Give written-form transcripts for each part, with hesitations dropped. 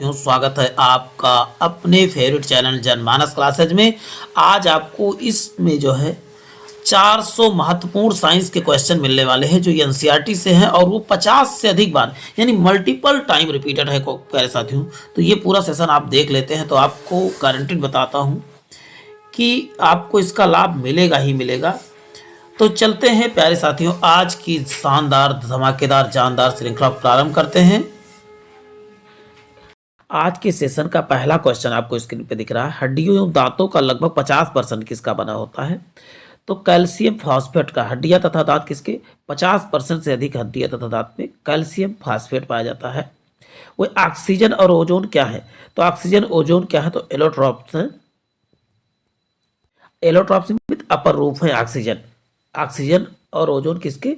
स्वागत है आपका अपने फेवरेट चैनल जनमानस क्लासेज में। आज आपको इसमें जो है 400 महत्वपूर्ण साइंस के क्वेश्चन मिलने वाले हैं जो एनसीईआरटी से हैं और वो 50 से अधिक बार यानी मल्टीपल टाइम रिपीटेड है प्यारे साथियों। तो ये पूरा सेशन आप देख लेते हैं तो आपको गारंटीड बताता हूँ कि आपको इसका लाभ मिलेगा ही मिलेगा। तो चलते हैं प्यारे साथियों, आज की शानदार धमाकेदार जानदार श्रृंखला प्रारंभ करते हैं। आज के सेशन का पहला क्वेश्चन आपको स्क्रीन पे दिख रहा है। हड्डियों एवं दांतों का लगभग 50% किसका बना होता है? तो कैल्शियम फॉस्फेट का। हड्डियां तथा दांत किसके 50% से अधिक हड्डियां तथा दांत में कैल्शियम फॉस्फेट पाया जाता है। वो ऑक्सीजन और ओजोन क्या है? तो ऑक्सीजन ओजोन क्या है? तो एलोट्रॉप्स है। एलोट्रॉप्स में अपर रूप है ऑक्सीजन। ऑक्सीजन और ओजोन किसके?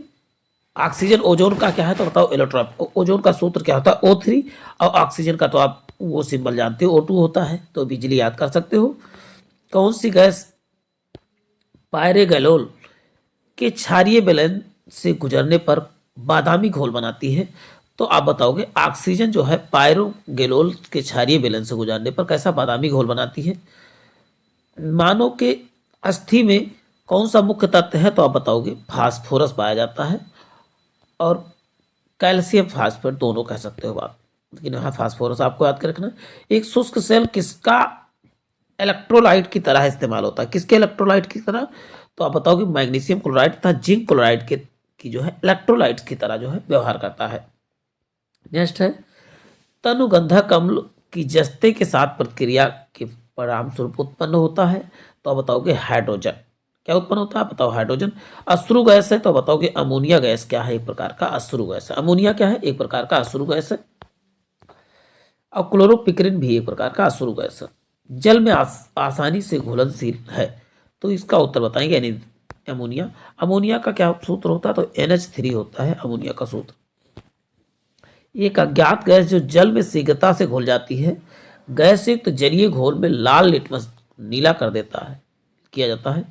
ऑक्सीजन ओजोन का क्या है तो बताओ एलोट्रॉप। ओजोन का सूत्र क्या होता है? O3। और ऑक्सीजन का तो आप वो सिंबल जानते हो O2 होता है, तो बिजली याद कर सकते हो। कौन सी गैस पायरेगैलोल के क्षारीय बेलन से गुजरने पर बादामी घोल बनाती है? तो आप बताओगे ऑक्सीजन जो है पायरोगेलोल के क्षारीय बेलन से गुजरने पर कैसा बादामी घोल बनाती है। मानव के अस्थि में कौन सा मुख्य तत्व है? तो आप बताओगे फास्फोरस पाया जाता है और कैल्शियम फास्फेट दोनों कह सकते हो बात, लेकिन यहाँ फास्फोरस आपको याद कर रखना। एक शुष्क सेल किसका इलेक्ट्रोलाइट की तरह इस्तेमाल होता है? किसके इलेक्ट्रोलाइट की तरह? तो आप बताओगे मैग्नीशियम क्लोराइड तथा जिंक क्लोराइड के की जो है इलेक्ट्रोलाइट की तरह जो है व्यवहार करता है। नेक्स्ट है तनुगंधक अम्ल की जस्ते के साथ प्रक्रिया के परिणाम स्वरूप उत्पन्न होता है। तो आप बताओगे हाइड्रोजन। क्या उत्पन्न होता है? बताओ हाइड्रोजन। अश्रु गैस है तो बताओगे अमोनिया गैस क्या है? एक प्रकार का अश्रु गैस है। अमोनिया क्या है? एक प्रकार का अश्रु गैस है। और क्लोरोपिक्रिन भी एक प्रकार का अश्रु गैस है। जल में आसानी से घुलनशील है, तो इसका उत्तर बताएंगे यानी अमोनिया। अमोनिया का क्या सूत्र होता है? तो NH3 होता है अमोनिया का सूत्र। एक अज्ञात गैस जो जल में शीघ्रता से घुल जाती है, गैस युक्त जलीय घोल में लाल लिटमस नीला कर देता है किया जाता है।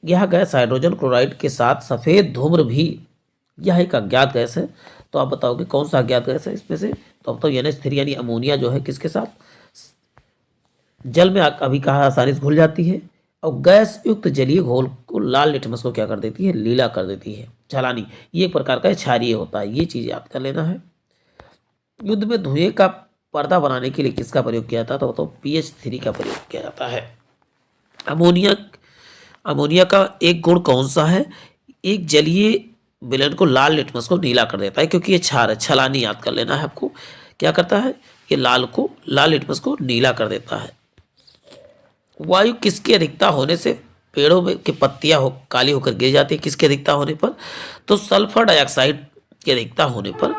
यह गैस हाइड्रोजन क्लोराइड के साथ सफेद धूम्र भी यह एक अज्ञात गैस है। तो आप बताओगे कौन सा अज्ञात गैस है इसमें से? तो आप बताओ NH3 यानी अमोनिया जो है किसके साथ जल में अभी कहा आसानी से घुल जाती है और गैस युक्त जलीय घोल को लाल लिटमस को क्या कर देती है? लीला कर देती है, चालानी। ये एक प्रकार का क्षारीय होता है, ये चीज याद कर लेना है। युद्ध में धुएं का पर्दा बनाने के लिए किसका प्रयोग किया जाता? तो बताओ PH3 का प्रयोग किया जाता है। अमोनिया अमोनिया का एक गुण कौन सा है? एक जलीय विलयन को लाल लिटमस को नीला कर देता है, क्योंकि ये क्षार है, छलानी याद कर लेना है आपको। क्या करता है? ये लाल लिटमस को नीला कर देता है। वायु किसकी अधिकता होने से पेड़ों में की पत्तियां काली होकर गिर जाती है? किसकी अधिकता होने पर? तो सल्फर डाइऑक्साइड की अधिकता होने पर।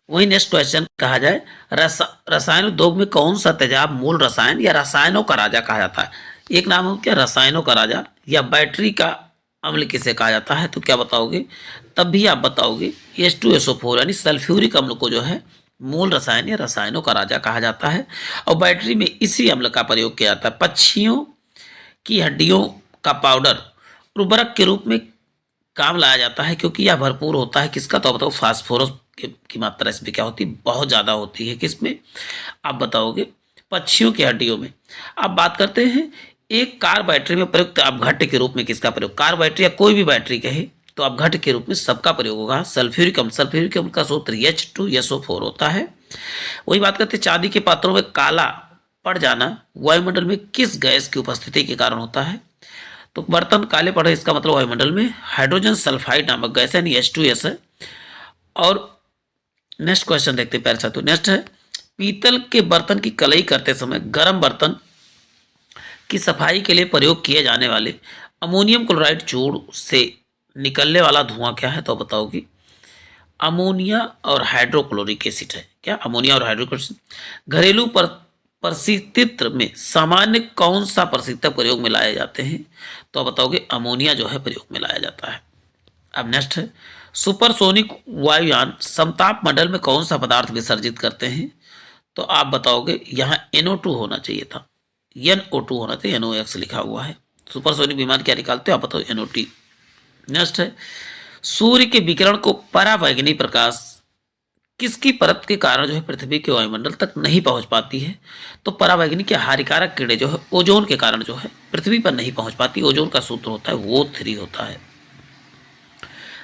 वही नेक्स्ट क्वेश्चन कहा जाए रसायन उद्योग में कौन सा तेजाब मूल रसायन या रसायनों का राजा कहा जाता है? एक नाम हो क्या रसायनों का राजा, या बैटरी का अम्ल किसे कहा जाता है? तो क्या बताओगे? तब भी आप बताओगे H2SO4 यानी सल्फ्यूरिक अम्ल को जो है मूल रसायन या रसायनों का राजा कहा जाता है। और बैटरी में इसी अम्ल का प्रयोग किया जाता है। पक्षियों की हड्डियों का पाउडर उर्वरक के रूप में काम लाया जाता है, क्योंकि यह भरपूर होता है किसका? तो बताओ फास्फोरस की मात्रा इसमें क्या होती है? बहुत ज़्यादा होती है। किसमें? आप बताओगे पक्षियों की हड्डियों में। अब बात करते हैं एक कार बैटरी में प्रयुक्त अपघट्य के रूप में किसका प्रयोग? कार बैटरी या कोई भी बैटरी कहे तो अपघट्य के रूप में सबका प्रयोग होगा सल्फ्यूरिक अम्ल। सल्फ्यूरिक अम्ल का सूत्र H2SO4 होता है। वही बात करते हैं चांदी के पात्रों में काला पड़ जाना वायुमंडल में किस गैस की उपस्थिति के कारण होता है? तो बर्तन काले पड़े इसका मतलब वायुमंडल में हाइड्रोजन सल्फाइड नामक गैस यानी H2S है। और नेक्स्ट क्वेश्चन देखते हैं प्यारे साथियों। नेक्स्ट है पीतल के बर्तन की कलई करते समय गर्म बर्तन की सफाई के लिए प्रयोग किए जाने वाले अमोनियम क्लोराइड चूर्ण से निकलने वाला धुआं क्या है? तो बताओगी अमोनिया और हाइड्रोक्लोरिक एसिड है। क्या? अमोनिया और हाइड्रोक्लोरिक। घरेलू परिस्थिति में सामान्य कौन सा प्रशीतक प्रयोग में लाए जाते हैं? तो आप बताओगे अमोनिया जो है प्रयोग में लाया जाता है। अब नेक्स्ट है सुपरसोनिक वायुयान समताप मंडल में कौन सा पदार्थ विसर्जित करते हैं? तो आप बताओगे यहाँ NO2 होना चाहिए था, NO2 होना चाहिए, NOx लिखा हुआ है। सुपरसोनिक विमान क्या निकालते हो? आप बताओ NOT। नेक्स्ट है सूर्य के विकिरण को परावैंगनी प्रकाश किसकी परत के कारण जो है पृथ्वी के वायुमंडल तक नहीं पहुंच पाती है? तो परावैंगनिक या हानिकारक किरणें जो है ओजोन के कारण जो है पृथ्वी पर नहीं पहुंच पाती। ओजोन का सूत्र होता है O3 होता है।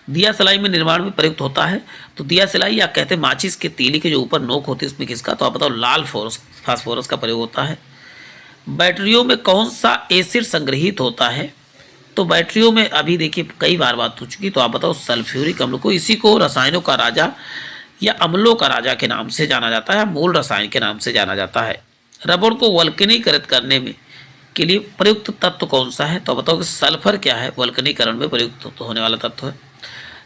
दिया सलाई में निर्माण में प्रयुक्त होता है। तो दिया सलाई या कहते हैं माचिस के तीली के जो ऊपर नोक होती है उसमें किसका? तो आप बताओ, लाल फास्फोरस का प्रयोग होता है। बैटरियों में कौन सा एसिड संग्रहित होता है? तो बैटरियों में अभी देखिए कई बार बात हो चुकी, तो आप बताओ सल्फ्यूरिक अम्ल को। इसी को रसायनों का राजा या अम्लों का राजा के नाम से जाना जाता है, मूल रसायन के नाम से जाना जाता है। रबड़ को वल्कनीकृत करने में के लिए प्रयुक्त तत्व कौन सा है? तो बताओ कि सल्फर क्या है? वल्कनीकरण में प्रयुक्त होने वाला तत्व है।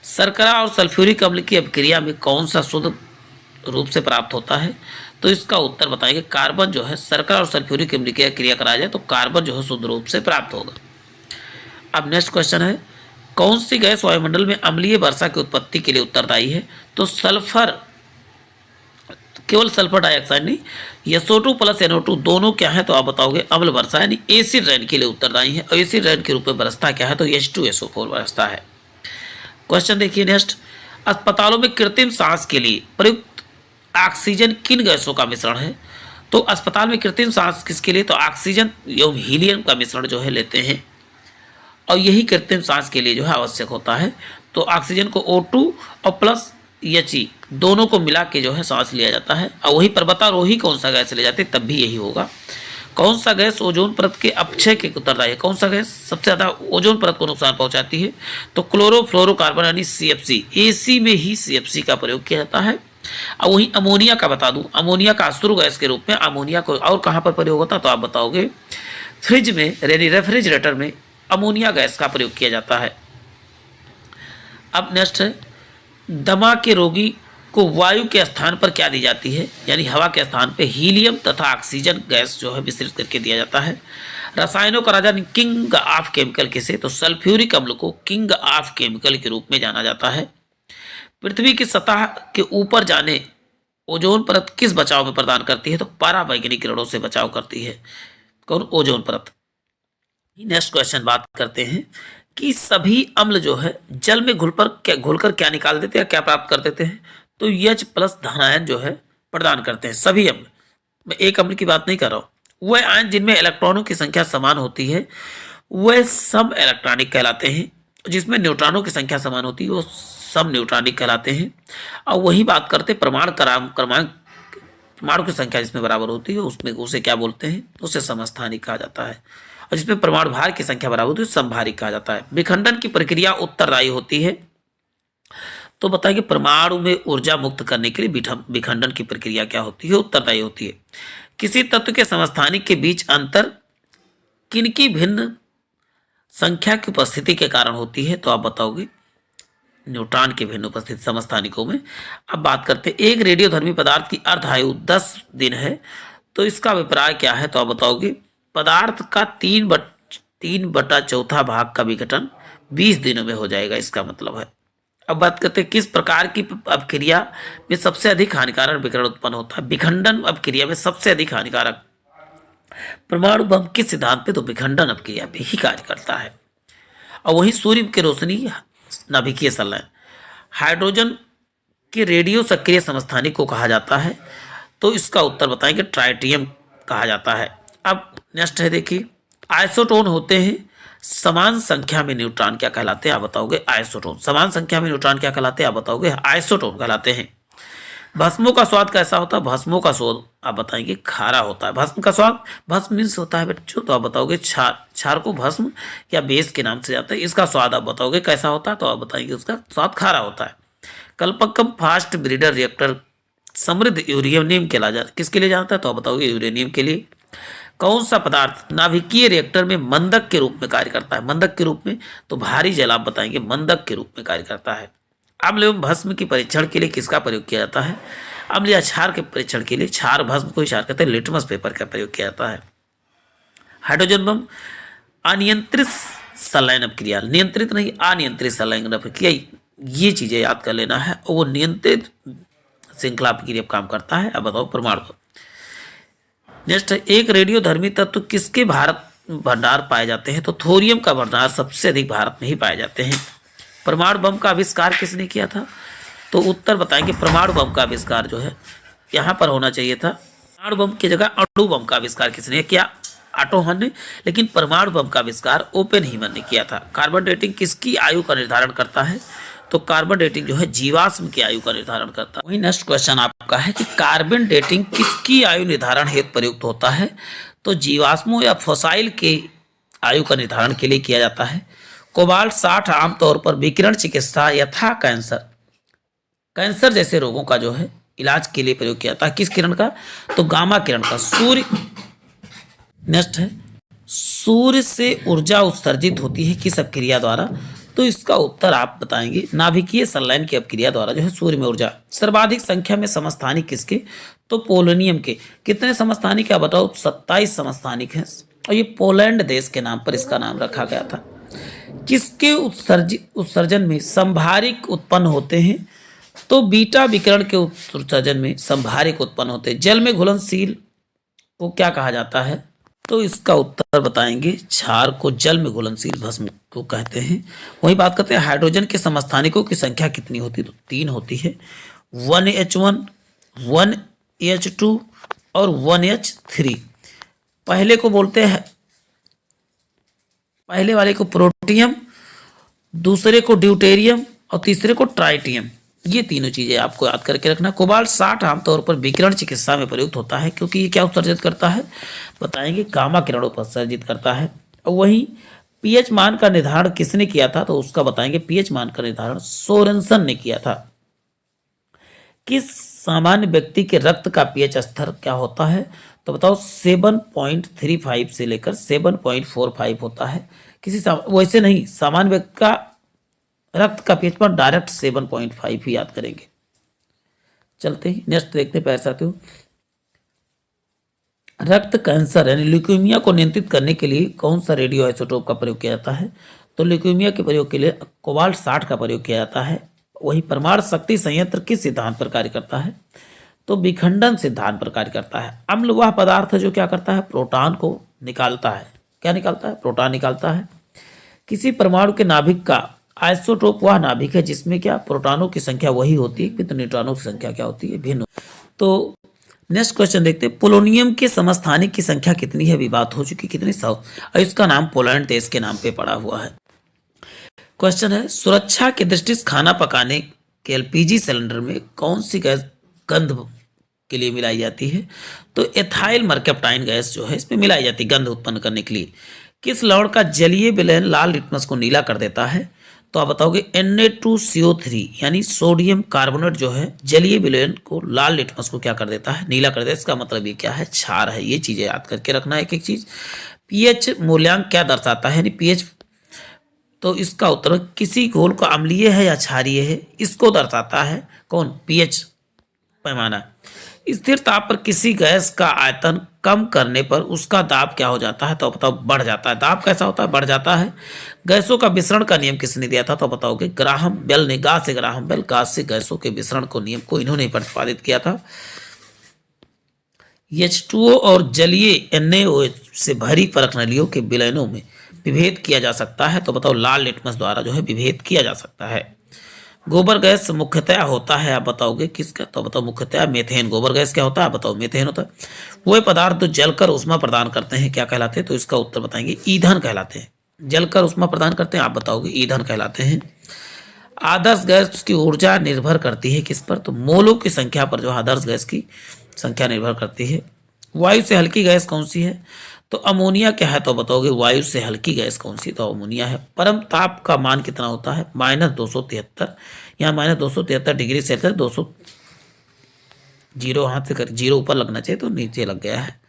शर्करा और सल्फ्यूरिक अम्ल की अभिक्रिया में कौन सा शुद्ध रूप से प्राप्त होता है? तो इसका उत्तर बताएंगे कार्बन जो है। शर्करा और सल्फ्यूरिक अम्ल की क्रिया कराया जाए तो कार्बन जो है शुद्ध रूप से प्राप्त होगा। अब नेक्स्ट क्वेश्चन है, कौन सी गैस वायुमंडल में अम्लीय वर्षा की उत्पत्ति के लिए उत्तरदायी है? तो सल्फर, केवल सल्फर डाइऑक्साइड नहीं, SO2 प्लस NO2 दोनों क्या है? तो आप बताओगे अम्ल वर्षा यानी एसिड रेन के लिए उत्तरदायी है। और एसिड रेन के रूप में बरसता क्या है? तो H2SO4 बरसता है। क्वेश्चन देखिए नेक्स्ट, अस्पतालों में कृत्रिम सांस के लिए प्रयुक्त ऑक्सीजन किन गैसों का मिश्रण है? तो अस्पताल में कृत्रिम सांस किसके लिए? तो ऑक्सीजन एवं हीलियम का मिश्रण जो है लेते हैं, और यही कृत्रिम सांस के लिए जो है आवश्यक होता है। तो ऑक्सीजन को O2 और प्लस He दोनों को मिला के जो है सांस लिया जाता है। और वही पर्वतारोही कौन सा गैस ले जाते हैं? तब भी यही होगा। कौन सा गैस ओजोन परत के अपक्षय के उत्तरदायी है? कौन सा गैस सबसे ज़्यादा ओजोन परत को नुकसान पहुंचाती है? तो क्लोरोफ्लोरोकार्बन यानी CFC। AC में ही CFC का प्रयोग किया जाता है। और वही अमोनिया का बता दूं, अमोनिया का अश्रु गैस के रूप में अमोनिया को और कहाँ पर प्रयोग होता है? तो आप बताओगे फ्रिज में, रेफ्रिजरेटर में अमोनिया गैस का प्रयोग किया जाता है। अब नेक्स्ट है, दमा के रोगी को वायु के स्थान पर क्या दी जाती है? यानी हवा के स्थान पे हीलियम तथा ऑक्सीजन गैस जो है मिश्रित करके दिया जाता है। रसायनों का राजा किंग ऑफ केमिकल किसे? तो सल्फ्यूरिक अम्ल को किंग ऑफ केमिकल के रूप में जाना जाता है। पृथ्वी की सतह के ऊपर जाने ओजोन परत किस बचाव में प्रदान करती है? तो परावैंगनिक किरणों से बचाव करती है। कौन? ओजोन परत। नेक्स्ट क्वेश्चन बात करते हैं कि सभी अम्ल जो है जल में घुलकर क्या निकाल देते हैं, क्या प्राप्त कर देते हैं? तो H+ धनायन जो है प्रदान करते हैं सभी अम्ल। मैं एक अम्ल की बात नहीं कर रहा हूं। वह आयन जिनमें इलेक्ट्रॉनों की संख्या समान होती है वह सम इलेक्ट्रॉनिक कहलाते हैं। जिसमें न्यूट्रॉनों की संख्या समान होती है वो सम न्यूट्रॉनिक कहलाते हैं। और वही बात करते परमाणु की संख्या जिसमें बराबर होती है उसमें उसे क्या बोलते हैं? उसे समस्थानिक कहा जाता है। और जिसमें परमाणु भार की संख्या बराबर होती है समभारिक कहा जाता है। विखंडन की प्रक्रिया उत्तरदायी होती है। तो बताइए परमाणु में ऊर्जा मुक्त करने के लिए विखंडन की प्रक्रिया क्या होती है? उत्तरदायी होती है। किसी तत्व के समस्थानिक के बीच अंतर किनकी भिन्न संख्या की उपस्थिति के कारण होती है? तो आप बताओगे न्यूट्रॉन की भिन्न उपस्थिति समस्थानिकों में। अब बात करते हैं, एक रेडियोधर्मी पदार्थ की अर्ध आयु 10 दिन है तो इसका अभिप्राय क्या है? तो आप बताओगे पदार्थ का 3/4 भाग का विघटन 20 दिनों में हो जाएगा, इसका मतलब है। अब बात करते हैं किस प्रकार की अपक्रिया में सबसे अधिक हानिकारक विकिरण उत्पन्न होता है? विखंडन अपक्रिया में सबसे अधिक हानिकारक परमाणु बम किस सिद्धांत पे? तो विखंडन अपक्रिया पे ही कार्य करता है। और वही सूर्य की रोशनी नाभिकीय संलयन। हाइड्रोजन के रेडियो सक्रिय समस्थानिक को कहा जाता है। तो इसका उत्तर बताएंगे ट्राइटियम कहा जाता है। अब नेक्स्ट है देखिए, आइसोटोन होते हैं समान संख्या में न्यूट्रॉन क्या कहलाते हैं? आप बताओगे आइसोटोन। समान संख्या में न्यूट्रॉन क्या कहलाते हैं? आप बताओगे आइसोटोन कहलाते हैं। भस्मों का स्वाद कैसा होता है? भस्मों का स्वाद आप बताएंगे खारा होता है। भस्म का स्वाद, भस्म मीन्स होता है बच्चों, तो आप बताओगे क्षार। क्षार को भस्म या बेस के नाम से जाता है। इसका स्वाद आप बताओगे कैसा होता है? तो आप बताएंगे उसका स्वाद खारा होता है। कल्पकम फास्ट ब्रीडर रिएक्टर समृद्ध यूरेनियम के लिए किसके लिए जाता है? तो आप बताओगे यूरेनियम के लिए। कौन सा पदार्थ नाभिकीय रिएक्टर में मंदक के रूप में कार्य करता है? मंदक के रूप में, तो भारी जल आप बताएंगे मंदक के रूप में कार्य करता है। अम्ल एवं भस्म की परीक्षण के लिए किसका प्रयोग किया जाता है? अम्ल या क्षार के परीक्षण के लिए क्षार भस्म को क्षार कहते हैं, लिटमस पेपर का प्रयोग किया जाता है। हाइड्रोजन बम अनियंत्रित संलयन अपक्रिया, नियंत्रित नहीं अनियंत्रित संलयन अपक्रिया, ये चीजें याद कर लेना है। और वो नियंत्रित श्रृंखला अपक्रिया काम करता है। अब बताओ परमाणु बम। नेक्स्ट है, एक रेडियोधर्मी तत्व किसके भारत भंडार पाए जाते हैं? तो थोरियम का भंडार सबसे अधिक भारत में ही पाए जाते हैं। परमाणु बम का आविष्कार किसने किया था? तो उत्तर बताएंगे परमाणु बम का आविष्कार जो है यहाँ पर होना चाहिए था। परमाणु बम की जगह अणु बम का आविष्कार किसने किया? ऑटो हन ने। लेकिन परमाणु बम का आविष्कार ओपेनहीमर ने किया था। कार्बन डेटिंग किसकी आयु का निर्धारण करता है? तो कार्बन डेटिंग जो है जीवाश्म की आयु का निर्धारण करता है। वही नेक्स्ट क्वेश्चन आपका है कि कार्बन डेटिंग किसकी आयु निर्धारण हेतु प्रयुक्त होता है? तो जीवाश्मों या फॉसाइल के आयु का निर्धारण के लिए किया जाता है। कोबाल्ट 60 आमतौर पर विकिरण चिकित्सा यथा कैंसर जैसे रोगों का जो है इलाज के लिए प्रयोग किया जाता है। किस किरण का? तो गामा किरण का। सूर्य नेक्स्ट है, सूर्य से ऊर्जा उत्सर्जित होती है किस अपक्रिया द्वारा? तो इसका उत्तर आप बताएंगे नाभिकीय संलयन की अपक्रिया द्वारा जो है सूर्य में ऊर्जा। सर्वाधिक संख्या में समस्थानिक किसके? तो पोलोनियम के। कितने समस्थानिक क्या बताओ? 27 समस्थानिक हैं और ये पोलैंड देश के नाम पर इसका नाम रखा गया था। किसके उत्सर्जन में संभारिक उत्पन्न होते हैं? तो बीटा विकिरण के उत्सर्जन में संभारिक उत्पन्न होते हैं। जल में घुलनशील को क्या कहा जाता है? तो इसका उत्तर बताएंगे क्षार को जल में घुलनशील भस्म को कहते हैं। वही बात करते हैं हाइड्रोजन के समस्थानिकों की संख्या कितनी होती है? तो 3 होती है, 1H1, 1H2 और 1H3। पहले को बोलते हैं, पहले वाले को प्रोटियम, दूसरे को ड्यूटेरियम और तीसरे को ट्राइटियम। ये तीनों चीजें आपको याद करके रखना। कोबाल्ट 60 आमतौर पर विकिरण चिकित्सा में प्रयुक्त होता है क्योंकि ये क्या उत्सर्जित करता है? बताएंगे गामा किरणों पर उत्सर्जित करता है। और वहीं पीएच मान का निर्धारण किसने किया था? तो उसका बताएंगे पीएच मान का निर्धारण सोरेनसन ने किया था। किस सामान्य व्यक्ति के रक्त का पीएच स्तर क्या होता है? तो बताओ 7.35 से लेकर 7.45 होता है। वैसे नहीं, सामान्य व्यक्ति का रक्त का पीएच पर डायरेक्ट 7.5 ही याद करेंगे। चलते ही नेक्स्ट देखते हैं साथियों। रक्त कैंसर यानी ल्यूकेमिया को नियंत्रित करने के लिए कौन सा रेडियो आइसोटोप का प्रयोग किया जाता है? तो ल्यूकेमिया के प्रयोग के लिए कोबाल्ट 60 का प्रयोग किया जाता है। वही परमाणु शक्ति संयंत्र किस सिद्धांत पर कार्य करता है? तो विखंडन सिद्धांत पर कार्य करता है। अम्ल वह पदार्थ है जो क्या करता है? प्रोटॉन को निकालता है। क्या निकालता है? प्रोटॉन निकालता है। किसी परमाणु के नाभिक का आइसोटोप वह नाभिक है जिसमें क्या प्रोटॉनों की संख्या वही होती है किंतु न्यूट्रॉनों की संख्या क्या होती है? भिन्न। तो नेक्स्ट क्वेश्चन देखते हैं। पोलोनियम के समस्थानिक की संख्या कितनी है? अभी बात हो चुकी, कितनी? 100। और इसका नाम पोलैंड देश के नाम पे पड़ा हुआ है। क्वेश्चन है, सुरक्षा की दृष्टि से खाना पकाने के एलपीजी सिलेंडर में कौन सी गैस गंध के लिए मिलाई जाती है? तो एथाइल मर्केप्टाइन गैस जो है इसमें मिलाई जाती है गंध उत्पन्न करने के लिए। किस लवण का जलीय विलयन लाल लिटमस को नीला कर देता है? तो आप बताओगे Na2CO3 यानी सोडियम कार्बोनेट जो है जलीय विलयन को लाल लिटमस को क्या कर देता है? नीला कर देता है। इसका मतलब ये क्या है? क्षार है। ये चीजें याद करके रखना है एक एक चीज। पीएच मूल्यांक क्या दर्शाता है? यानी पीएच, तो इसका उत्तर किसी घोल का अम्लीय है या क्षारीय है इसको दर्शाता है कौन? पीएच पैमाना। स्थिर ताप पर किसी गैस का आयतन कम करने पर उसका दाब क्या हो जाता है? तो बताओ बढ़ जाता है। दाब कैसा होता है? बढ़ जाता है। गैसों का मिश्रण का नियम किसने दिया था? तो बताओगे ग्राहम बेल ने। गा से ग्राहम बेल, गाज से गैसों के मिश्रण को नियम को इन्होंने प्रतिपादित किया था। H2O और जलीय NaOH से भरी परख नलियों के विलयनों में विभेद किया जा सकता है। तो बताओ लाल लिटमस द्वारा जो है विभेद किया जा सकता है। गोबर गैस मुख्यतः होता है, आप बताओगे किसका? तो बताओ मुख्यतः मेथेन। गोबर गैस क्या होता है? आप बताओ मेथेन होता है। वह पदार्थ जो जलकर उष्मा प्रदान करते हैं क्या कहलाते हैं? तो इसका उत्तर बताएंगे ईंधन कहलाते हैं। जलकर उष्मा प्रदान करते हैं, आप बताओगे ईंधन कहलाते हैं। आदर्श गैस की ऊर्जा निर्भर करती है किस पर? तो मोलों की संख्या पर जो आदर्श गैस की संख्या निर्भर करती है। वायु से हल्की गैस कौन सी है? तो अमोनिया क्या है? तो बताओगे वायु से हल्की गैस कौन सी? तो अमोनिया है। परम ताप का मान कितना होता है? -273। यहाँ -273 डिग्री सेल्सियस। 200 जीरो हाथ से कर, जीरो ऊपर लगना चाहिए तो नीचे लग गया है।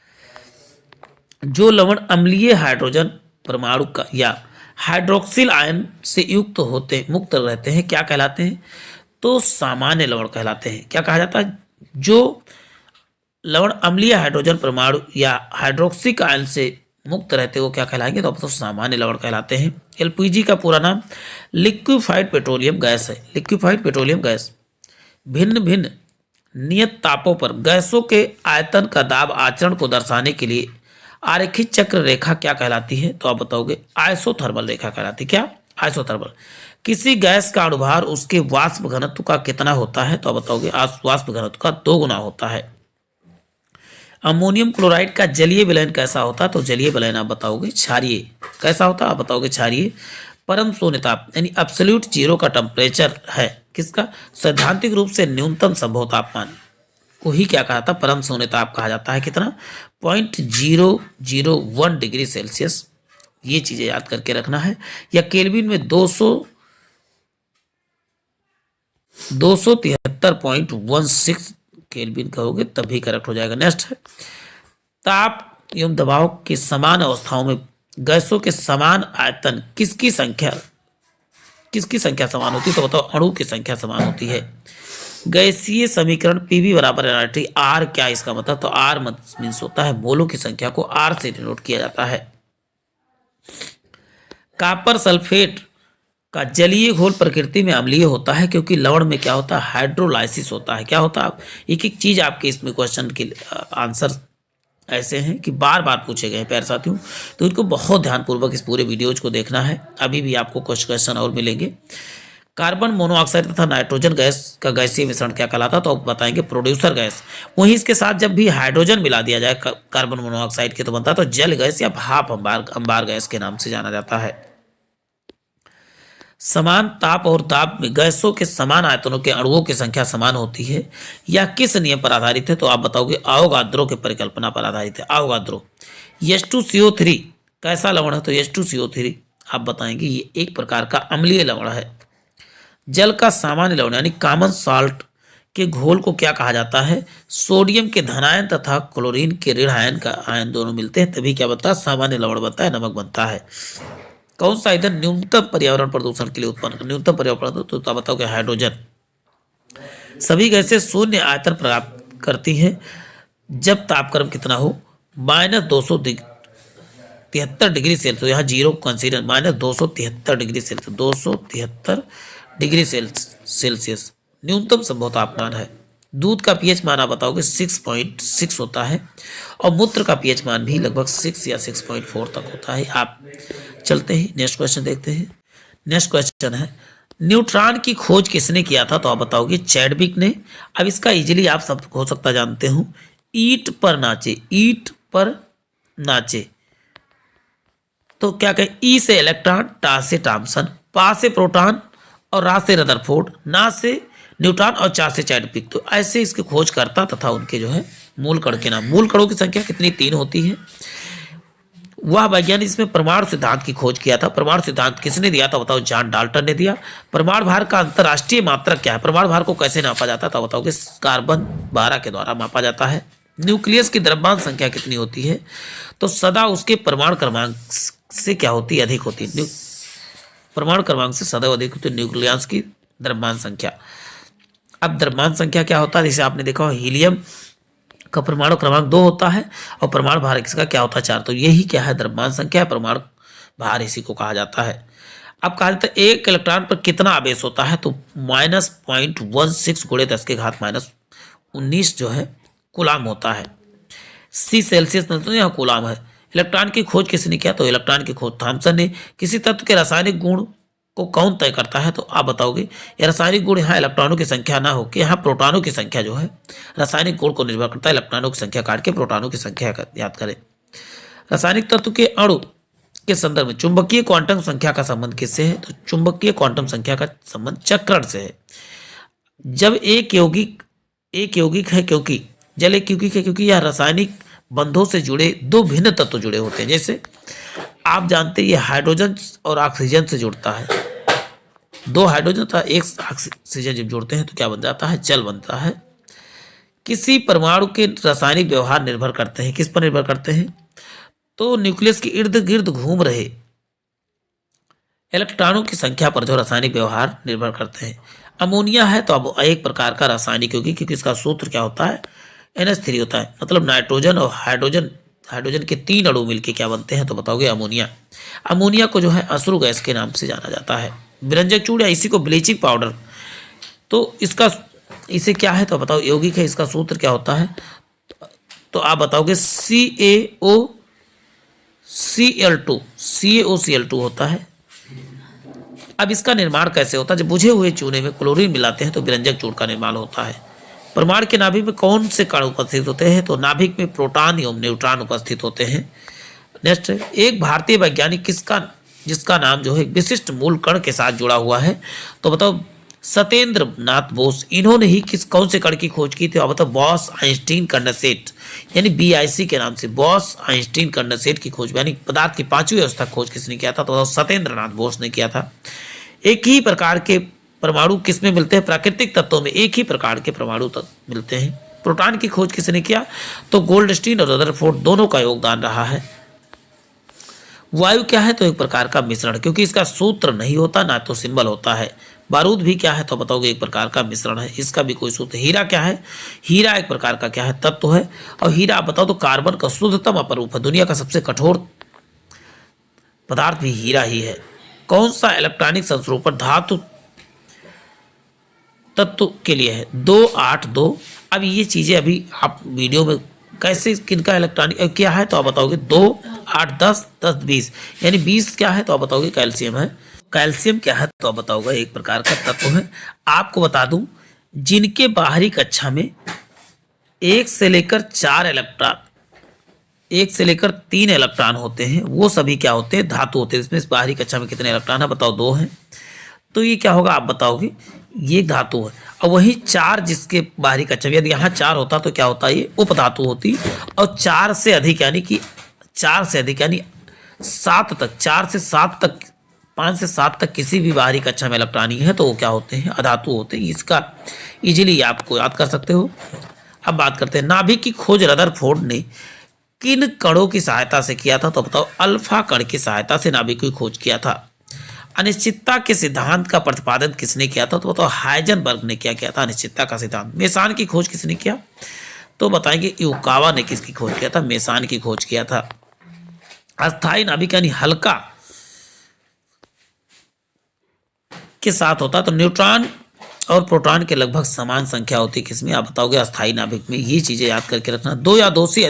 जो लवण अम्लीय हाइड्रोजन परमाणु का या हाइड्रोक्सिल आयन से मुक्त रहते हैं क्या कहलाते हैं? तो सामान्य लवण कहलाते हैं। क्या कहा जाता है? जो लवण अम्लीय हाइड्रोजन परमाणु या हाइड्रोक्सिक आयन से मुक्त रहते हो क्या कहलाएंगे? तो सामान्य लवण कहलाते हैं। एलपीजी का पूरा नाम लिक्विफाइड पेट्रोलियम गैस है। लिक्विफाइड पेट्रोलियम गैस भिन्न भिन्न नियत तापों पर गैसों के आयतन का दाब आचरण को दर्शाने के लिए आरेखित चक्र रेखा क्या कहलाती है? तो आप बताओगे आइसोथर्मल रेखा कहलाती है। क्या? आइसोथर्मल। किसी गैस का अणुभार उसके वाष्प घनत्व का कितना होता है, तो आप बताओगे वाष्प घनत्व का 2 गुना होता है। अमोनियम क्लोराइड का जलीय विलयन कैसा होता है, तो जलीय विलयन आप बताओगे क्षारीय। कैसा होता है, आप बताओगे क्षारीय। परम शून्य ताप यानी एब्सोल्यूट जीरो का टेम्परेचर है किसका, सैद्धांतिक रूप से न्यूनतम संभव तापमान को ही क्या कहा था, परम शून्य ताप कहा जाता है। कितना, 0.001 डिग्री सेल्सियस। ये चीजें याद करके रखना है। या केल्विन में 273.16 केल्विन कहोगे तभी करेक्ट हो जाएगा। नेक्स्ट है, ताप एवं दबाव की समान अवस्थाओं में गैसों के समान आयतन किसकी संख्या समान होती है, तो बताओ अणु की संख्या समान होती है। गैसीय समीकरण पीवी बराबर एनआरटी। आर क्या इसका मतलब, तो आर मीन्स होता है मोलों की संख्या को आर से डिनोट किया जाता है। कॉपर सल्फेट का जलीय घोल प्रकृति में अम्लीय होता है क्योंकि लवण में क्या होता है, हाइड्रोलाइसिस होता है। क्या होता है, एक एक चीज आपके इसमें क्वेश्चन के आंसर ऐसे हैं कि बार बार पूछे गए हैं प्यारे साथियों, तो इनको बहुत ध्यानपूर्वक इस पूरे वीडियोज को देखना है। अभी भी आपको कुछ क्वेश्चन और मिलेंगे। कार्बन मोनोऑक्साइड तथा नाइट्रोजन गैस का गैसीय मिश्रण क्या कहलाता है, तो आप बताएंगे प्रोड्यूसर गैस। वहीं इसके साथ जब भी हाइड्रोजन मिला दिया जाए कार्बन मोनोऑक्साइड के, तो बनता है तो जल गैस या भाप अंबार गैस के नाम से जाना जाता है। समान ताप और दाब में गैसों के समान आयतनों के अणुओं की संख्या समान होती है या किस नियम पर आधारित है, तो आप बताओगे आवोगाद्रो की परिकल्पना पर आधारित है। आवोगाद्रो। H2CO3 कैसा लवण है, तो H2CO3 आप बताएंगे ये एक प्रकार का अम्लीय लवण है। जल का सामान्य लवण यानी कॉमन सॉल्ट के घोल को क्या कहा जाता है, सोडियम के धनायन तथा क्लोरीन के ऋण आयन का आयन दोनों मिलते हैं तभी क्या बनता है, सामान्य लवण बनता है, नमक बनता है। कौन सा ईंधन न्यूनतम पर्यावरण प्रदूषण के लिए उत्पन्न, न्यूनतम पर्यावरण तो बताओ कि हाइड्रोजन। सभी गैसें शून्य आयतन प्राप्त करती हैं जब तापक्रम कितना हो, -273 डिग्री सेल्सियस। यहाँ zero consider, -273 degree Celsius, 273 degree Celsius न्यूनतम संभव तापमान है। दूध का पीएच मान आप बताओगे 6.6 होता है और मूत्र का पीएच मान भी लगभग 6 या 6.4 तक होता है। आप चलते हैं नेक्स्ट क्वेश्चन देखते हैं। नेक्स्ट क्वेश्चन है, न्यूट्रॉन की खोज किसने किया था, तो आप बताओगे चैडविक ने। अब इसका इजीली आप सब हो सकता जानते हो, ईंट पर नाचे, ईंट पर नाचे, तो क्या कहें, ई से इलेक्ट्रॉन, टा से टॉमसन, पा से प्रोटॉन और रा से रदरफोर्ड, ना से न्यूट्रॉन और चा से चैडविक। तो ऐसे इसके खोज करता तथा उनके जो है मूल कण के नाम। मूल कणों की संख्या कितनी, 3 होती है। वह वैज्ञानिक इसमें परमाणु सिद्धांत की खोज किया था। परमाणु सिद्धांत किसने दिया था, बताओ जॉन डाल्टन ने दिया। परमाणु भार का अंतरराष्ट्रीय मात्रक क्या है, परमाणु भार को कैसे नापा जाता है, तो बताओगे कार्बन 12 के द्वारा मापा जाता है। न्यूक्लियस की द्रव्यमान संख्या कितनी होती है, तो सदा उसके परमाणु क्रमांक से क्या होती है, अधिक होती है। परमाणु क्रमांक से सदैव अधिक होती है न्यूक्लियस की द्रव्यमान संख्या। अब द्रव्यमान संख्या क्या होता है, जैसे आपने देखा हीलियम का परमाणु क्रमांक 2 होता है और परमाणु भार इसका क्या होता है, 4। तो यही क्या है, द्रव्यमान संख्या है, परमाणु भार इसी को कहा जाता है। अब कहा जाता है एक इलेक्ट्रॉन पर कितना आवेश होता है, तो -0.16 × 10⁻19 जो है कूलाम होता है। सी सेल्सियस तो यहाँ कूलाम है। इलेक्ट्रॉन की खोज किसने किया, तो इलेक्ट्रॉन की खोज थॉमसन ने। किसी तत्व के रासायनिक गुण को कौन तय करता है, तो आप बताओगे ये रासायनिक गुण यहाँ इलेक्ट्रॉनों की संख्या ना होकर यहाँ प्रोटॉनों की संख्या जो है रासायनिक गुण को निर्भर करता है। इलेक्ट्रॉनों की संख्या काट के प्रोटॉनों की संख्या याद करें। रासायनिक तत्व के अणु के संदर्भ में चुंबकीय क्वांटम संख्या का संबंध किससे है, तो चुंबकीय क्वांटम संख्या का संबंध चक्रण से है। जब एक यौगिक है क्योंकि जल एक यौगिक है क्योंकि यह रासायनिक बंधों से जुड़े 2 भिन्न तत्व जुड़े होते हैं। जैसे आप जानते हैं ये हाइड्रोजन और ऑक्सीजन से जुड़ता है, 2 हाइड्रोजन तथा 1 ऑक्सीजन जब जोड़ते हैं तो क्या बन जाता है, जल बनता है। किसी परमाणु के रासायनिक व्यवहार निर्भर करते हैं, किस पर निर्भर करते हैं, तो न्यूक्लियस के इर्द गिर्द घूम रहे इलेक्ट्रॉनों की संख्या पर जो रासायनिक व्यवहार निर्भर करते हैं। अमोनिया है तो अब एक प्रकार का रासायनिक यौगिक क्योंकि इसका सूत्र क्या होता है, NH3 होता है। मतलब नाइट्रोजन और हाइड्रोजन के 3 अणु मिलके क्या बनते हैं, तो बताओगे अमोनिया। अमोनिया को जो है अश्रु गैस के नाम से जाना जाता है। व्यंजक चूड़ या इसी को ब्लीचिंग पाउडर, तो इसे क्या है, तो बताओ यौगिक है, इसका सूत्र क्या होता है, तो आप बताओगे CaOCl2 होता है। अब इसका निर्माण कैसे होता है? जब बुझे हुए चूने में क्लोरीन मिलाते हैं तो विरंजक चूर्ण का निर्माण होता है। परमाणु के नाभिक में कौन से कण उपस्थित होते हैं? तो नाभिक में प्रोटॉन एवं न्यूट्रॉन उपस्थित होते हैं। नेक्स्ट, एक भारतीय वैज्ञानिक किसका जिसका नाम जो है विशिष्ट मूल कण के साथ जुड़ा हुआ है? तो बताओ सत्येंद्र नाथ बोस। इन्होंने ही कौन से कण की खोज की थी? और बताओ बॉस आइंस्टीन कंडेंसेट यानी BIC के नाम से बॉस आइंस्टीन कंडेंसेट की खोज यानी पदार्थ की पांचवी अवस्था खोज किसने किया था? तो बताओ सत्येंद्र नाथ बोस ने किया था। एक ही प्रकार के परमाणु किसमें मिलते हैं? प्राकृतिक तत्वों में एक ही प्रकार के परमाणु तत्व मिलते हैं। प्रोटॉन की खोज किसने किया? तो गोल्डस्टीन और रदरफोर्ड दोनों का योगदान रहा है। वायु क्या है? तो एक प्रकार का मिश्रण, क्योंकि इसका सूत्र नहीं होता ना तो सिंबल होता है। बारूद भी क्या है? तो बताओगे एक प्रकार का मिश्रण है, इसका भी कोई सूत्र। हीरा क्या है? हीरा एक प्रकार का क्या है? तत्व है। और हीरा आप बताओ तो कार्बन का शुद्धतम अपरूप है। दुनिया का सबसे कठोर पदार्थ भी हीरा ही है। कौन सा इलेक्ट्रॉनिक संरूपण धातु तत्व के लिए है? 282। अब ये चीजें अभी आप वीडियो में कैसे किनका इलेक्ट्रॉनिक क्या है तो आप बताओगे 2 8 10 10 20 यानी 20 क्या है तो आप बताओगे कैल्शियम है। कैल्शियम क्या है तो आप बताओगे एक प्रकार का तत्व है। आपको बता दूं जिनके बाहरी कक्षा में 1 से लेकर 4 इलेक्ट्रॉन 1 से लेकर 3 इलेक्ट्रॉन होते हैं वो सभी क्या होते हैं? धातु होते हैं। इसमें इस बाहरी कक्षा में कितने इलेक्ट्रॉन है? बताओ 2 हैं। तो ये क्या होगा आप बताओगे? ये धातु है। और वही 4 जिसके बाहरी कक्षा में यदि यहाँ 4 होता तो क्या होता? ये उपधातु होती। और 4 से अधिक यानी कि 4 से अधिक यानी 7 तक 4 से 7 तक 5 से 7 तक किसी भी बाहरी कक्षा में इलेक्ट्रॉन है तो वो क्या होते हैं? अधातु होते हैं। इसका इजीली आपको याद कर सकते हो। अब बात करते हैं नाभिक की खोज रदरफोर्ड ने किन कणों की सहायता से किया था? तो बताओ अल्फा कण की सहायता से नाभिक की खोज किया था। अनिश्चितता के सिद्धांत का प्रतिपादन किसने किया था? तो बताओ हाइजेनबर्ग ने क्या किया था? अनिश्चितता का सिद्धांत। मेसान की खोज किसने किया? तो बताएंगे युकावा ने किसकी खोज किया था? मेसान की खोज किया था। अस्थायी नाभिक यानी हल्का के साथ होता तो न्यूट्रॉन और प्रोटॉन के लगभग समान संख्या होती किसमें? आप बताओगे अस्थायी नाभिक में। ये चीजें याद करके रखना। 2 या 2 से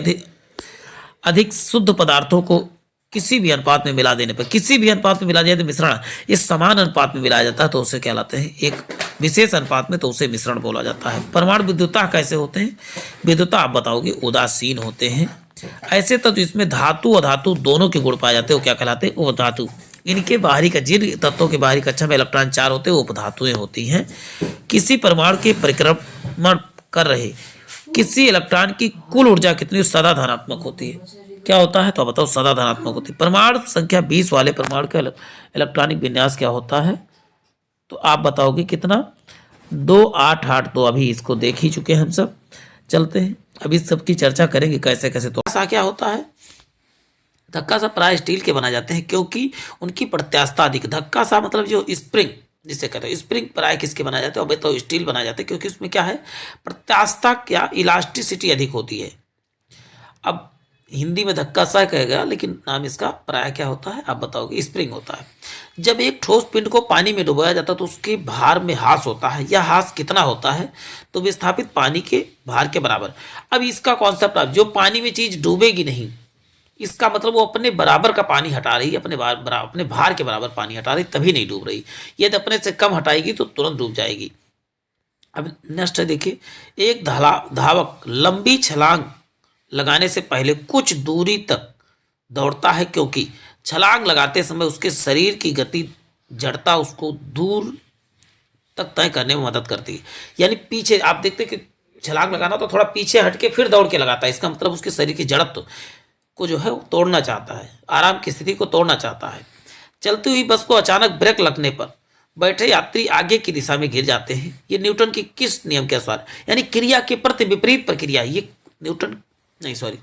अधिक शुद्ध पदार्थों को किसी भी अनुपात में मिला देने पर किसी भी अनुपात में मिला जाए तो मिश्रण इस समान अनुपात में मिलाया जाता है तो उसे कहलाते हैं एक विशेष अनुपात में तो उसे मिश्रण बोला जाता है। परमाणु विद्युतता कैसे होते हैं? विद्युतता आप बताओगे उदासीन होते हैं। ऐसे तत्व इसमें धातु और धातु दोनों के गुण पाए जाते हैं वो क्या कहलाते हैं? उपधातु। इनके बाहरी का जिन तत्वों के बाहरी कक्षा में इलेक्ट्रॉन 4 होते हैं वो उपधातुएं होती हैं। किसी परमाणु के परिक्रमण कर रहे किसी इलेक्ट्रॉन की कुल ऊर्जा कितनी? सदा धनात्मक होती है। क्या होता है तो आप बताओ? सदा धनात्मक होती है। परमाणु संख्या 20 वाले परमाणु का इलेक्ट्रॉनिक विन्यास क्या होता है? तो आप बताओगे कितना? 2 8 8 2। अभी इसको देख ही चुके हैं हम सब। चलते हैं अभी सब की चर्चा करेंगे कैसे कैसे। तो ऐसा क्या होता है? धक्का सा प्राय स्टील के बना जाते हैं क्योंकि उनकी प्रत्यास्थता अधिक। धक्का सा मतलब जो स्प्रिंग जिसे कहते हैं स्प्रिंग प्राय किसके बनाए जाते हैं? अब तो स्टील बनाए जाते हैं क्योंकि उसमें क्या है? प्रत्यास्थता क्या इलास्टिसिटी अधिक होती है। अब हिंदी में धक्का सा कहेगा लेकिन नाम इसका प्राय क्या होता है? आप बताओगे स्प्रिंग होता है। जब एक ठोस पिंड को पानी में डुबाया जाता है तो उसके भार में ह्रास होता है। यह ह्रास कितना होता है? तो विस्थापित पानी के भार के बराबर। अब इसका कॉन्सेप्ट आप जो पानी में चीज डूबेगी नहीं इसका मतलब वो अपने बराबर का पानी हटा रही है। अपने भार के बराबर पानी हटा रही तभी नहीं डूब रही। यदि अपने से कम हटाएगी तो तुरंत डूब जाएगी। अब नेक्स्ट है देखिए एक धावक लंबी छलांग लगाने से पहले कुछ दूरी तक दौड़ता है क्योंकि छलांग लगाते समय उसके शरीर की गति जड़ता उसको दूर तक तय करने में मदद करती है। यानी पीछे आप देखते हैं कि छलांग लगाना तो थोड़ा पीछे हटके फिर दौड़ के लगाता है। इसका मतलब उसके शरीर की जड़त्व को जो है वो तोड़ना चाहता है, आराम की स्थिति को तोड़ना चाहता है। चलती हुई बस को अचानक ब्रेक लगने पर बैठे यात्री आगे की दिशा में गिर जाते हैं। ये न्यूटन की किस नियम के अनुसार? यानी क्रिया के प्रति विपरीत प्रक्रिया। ये न्यूटन नहीं सॉरी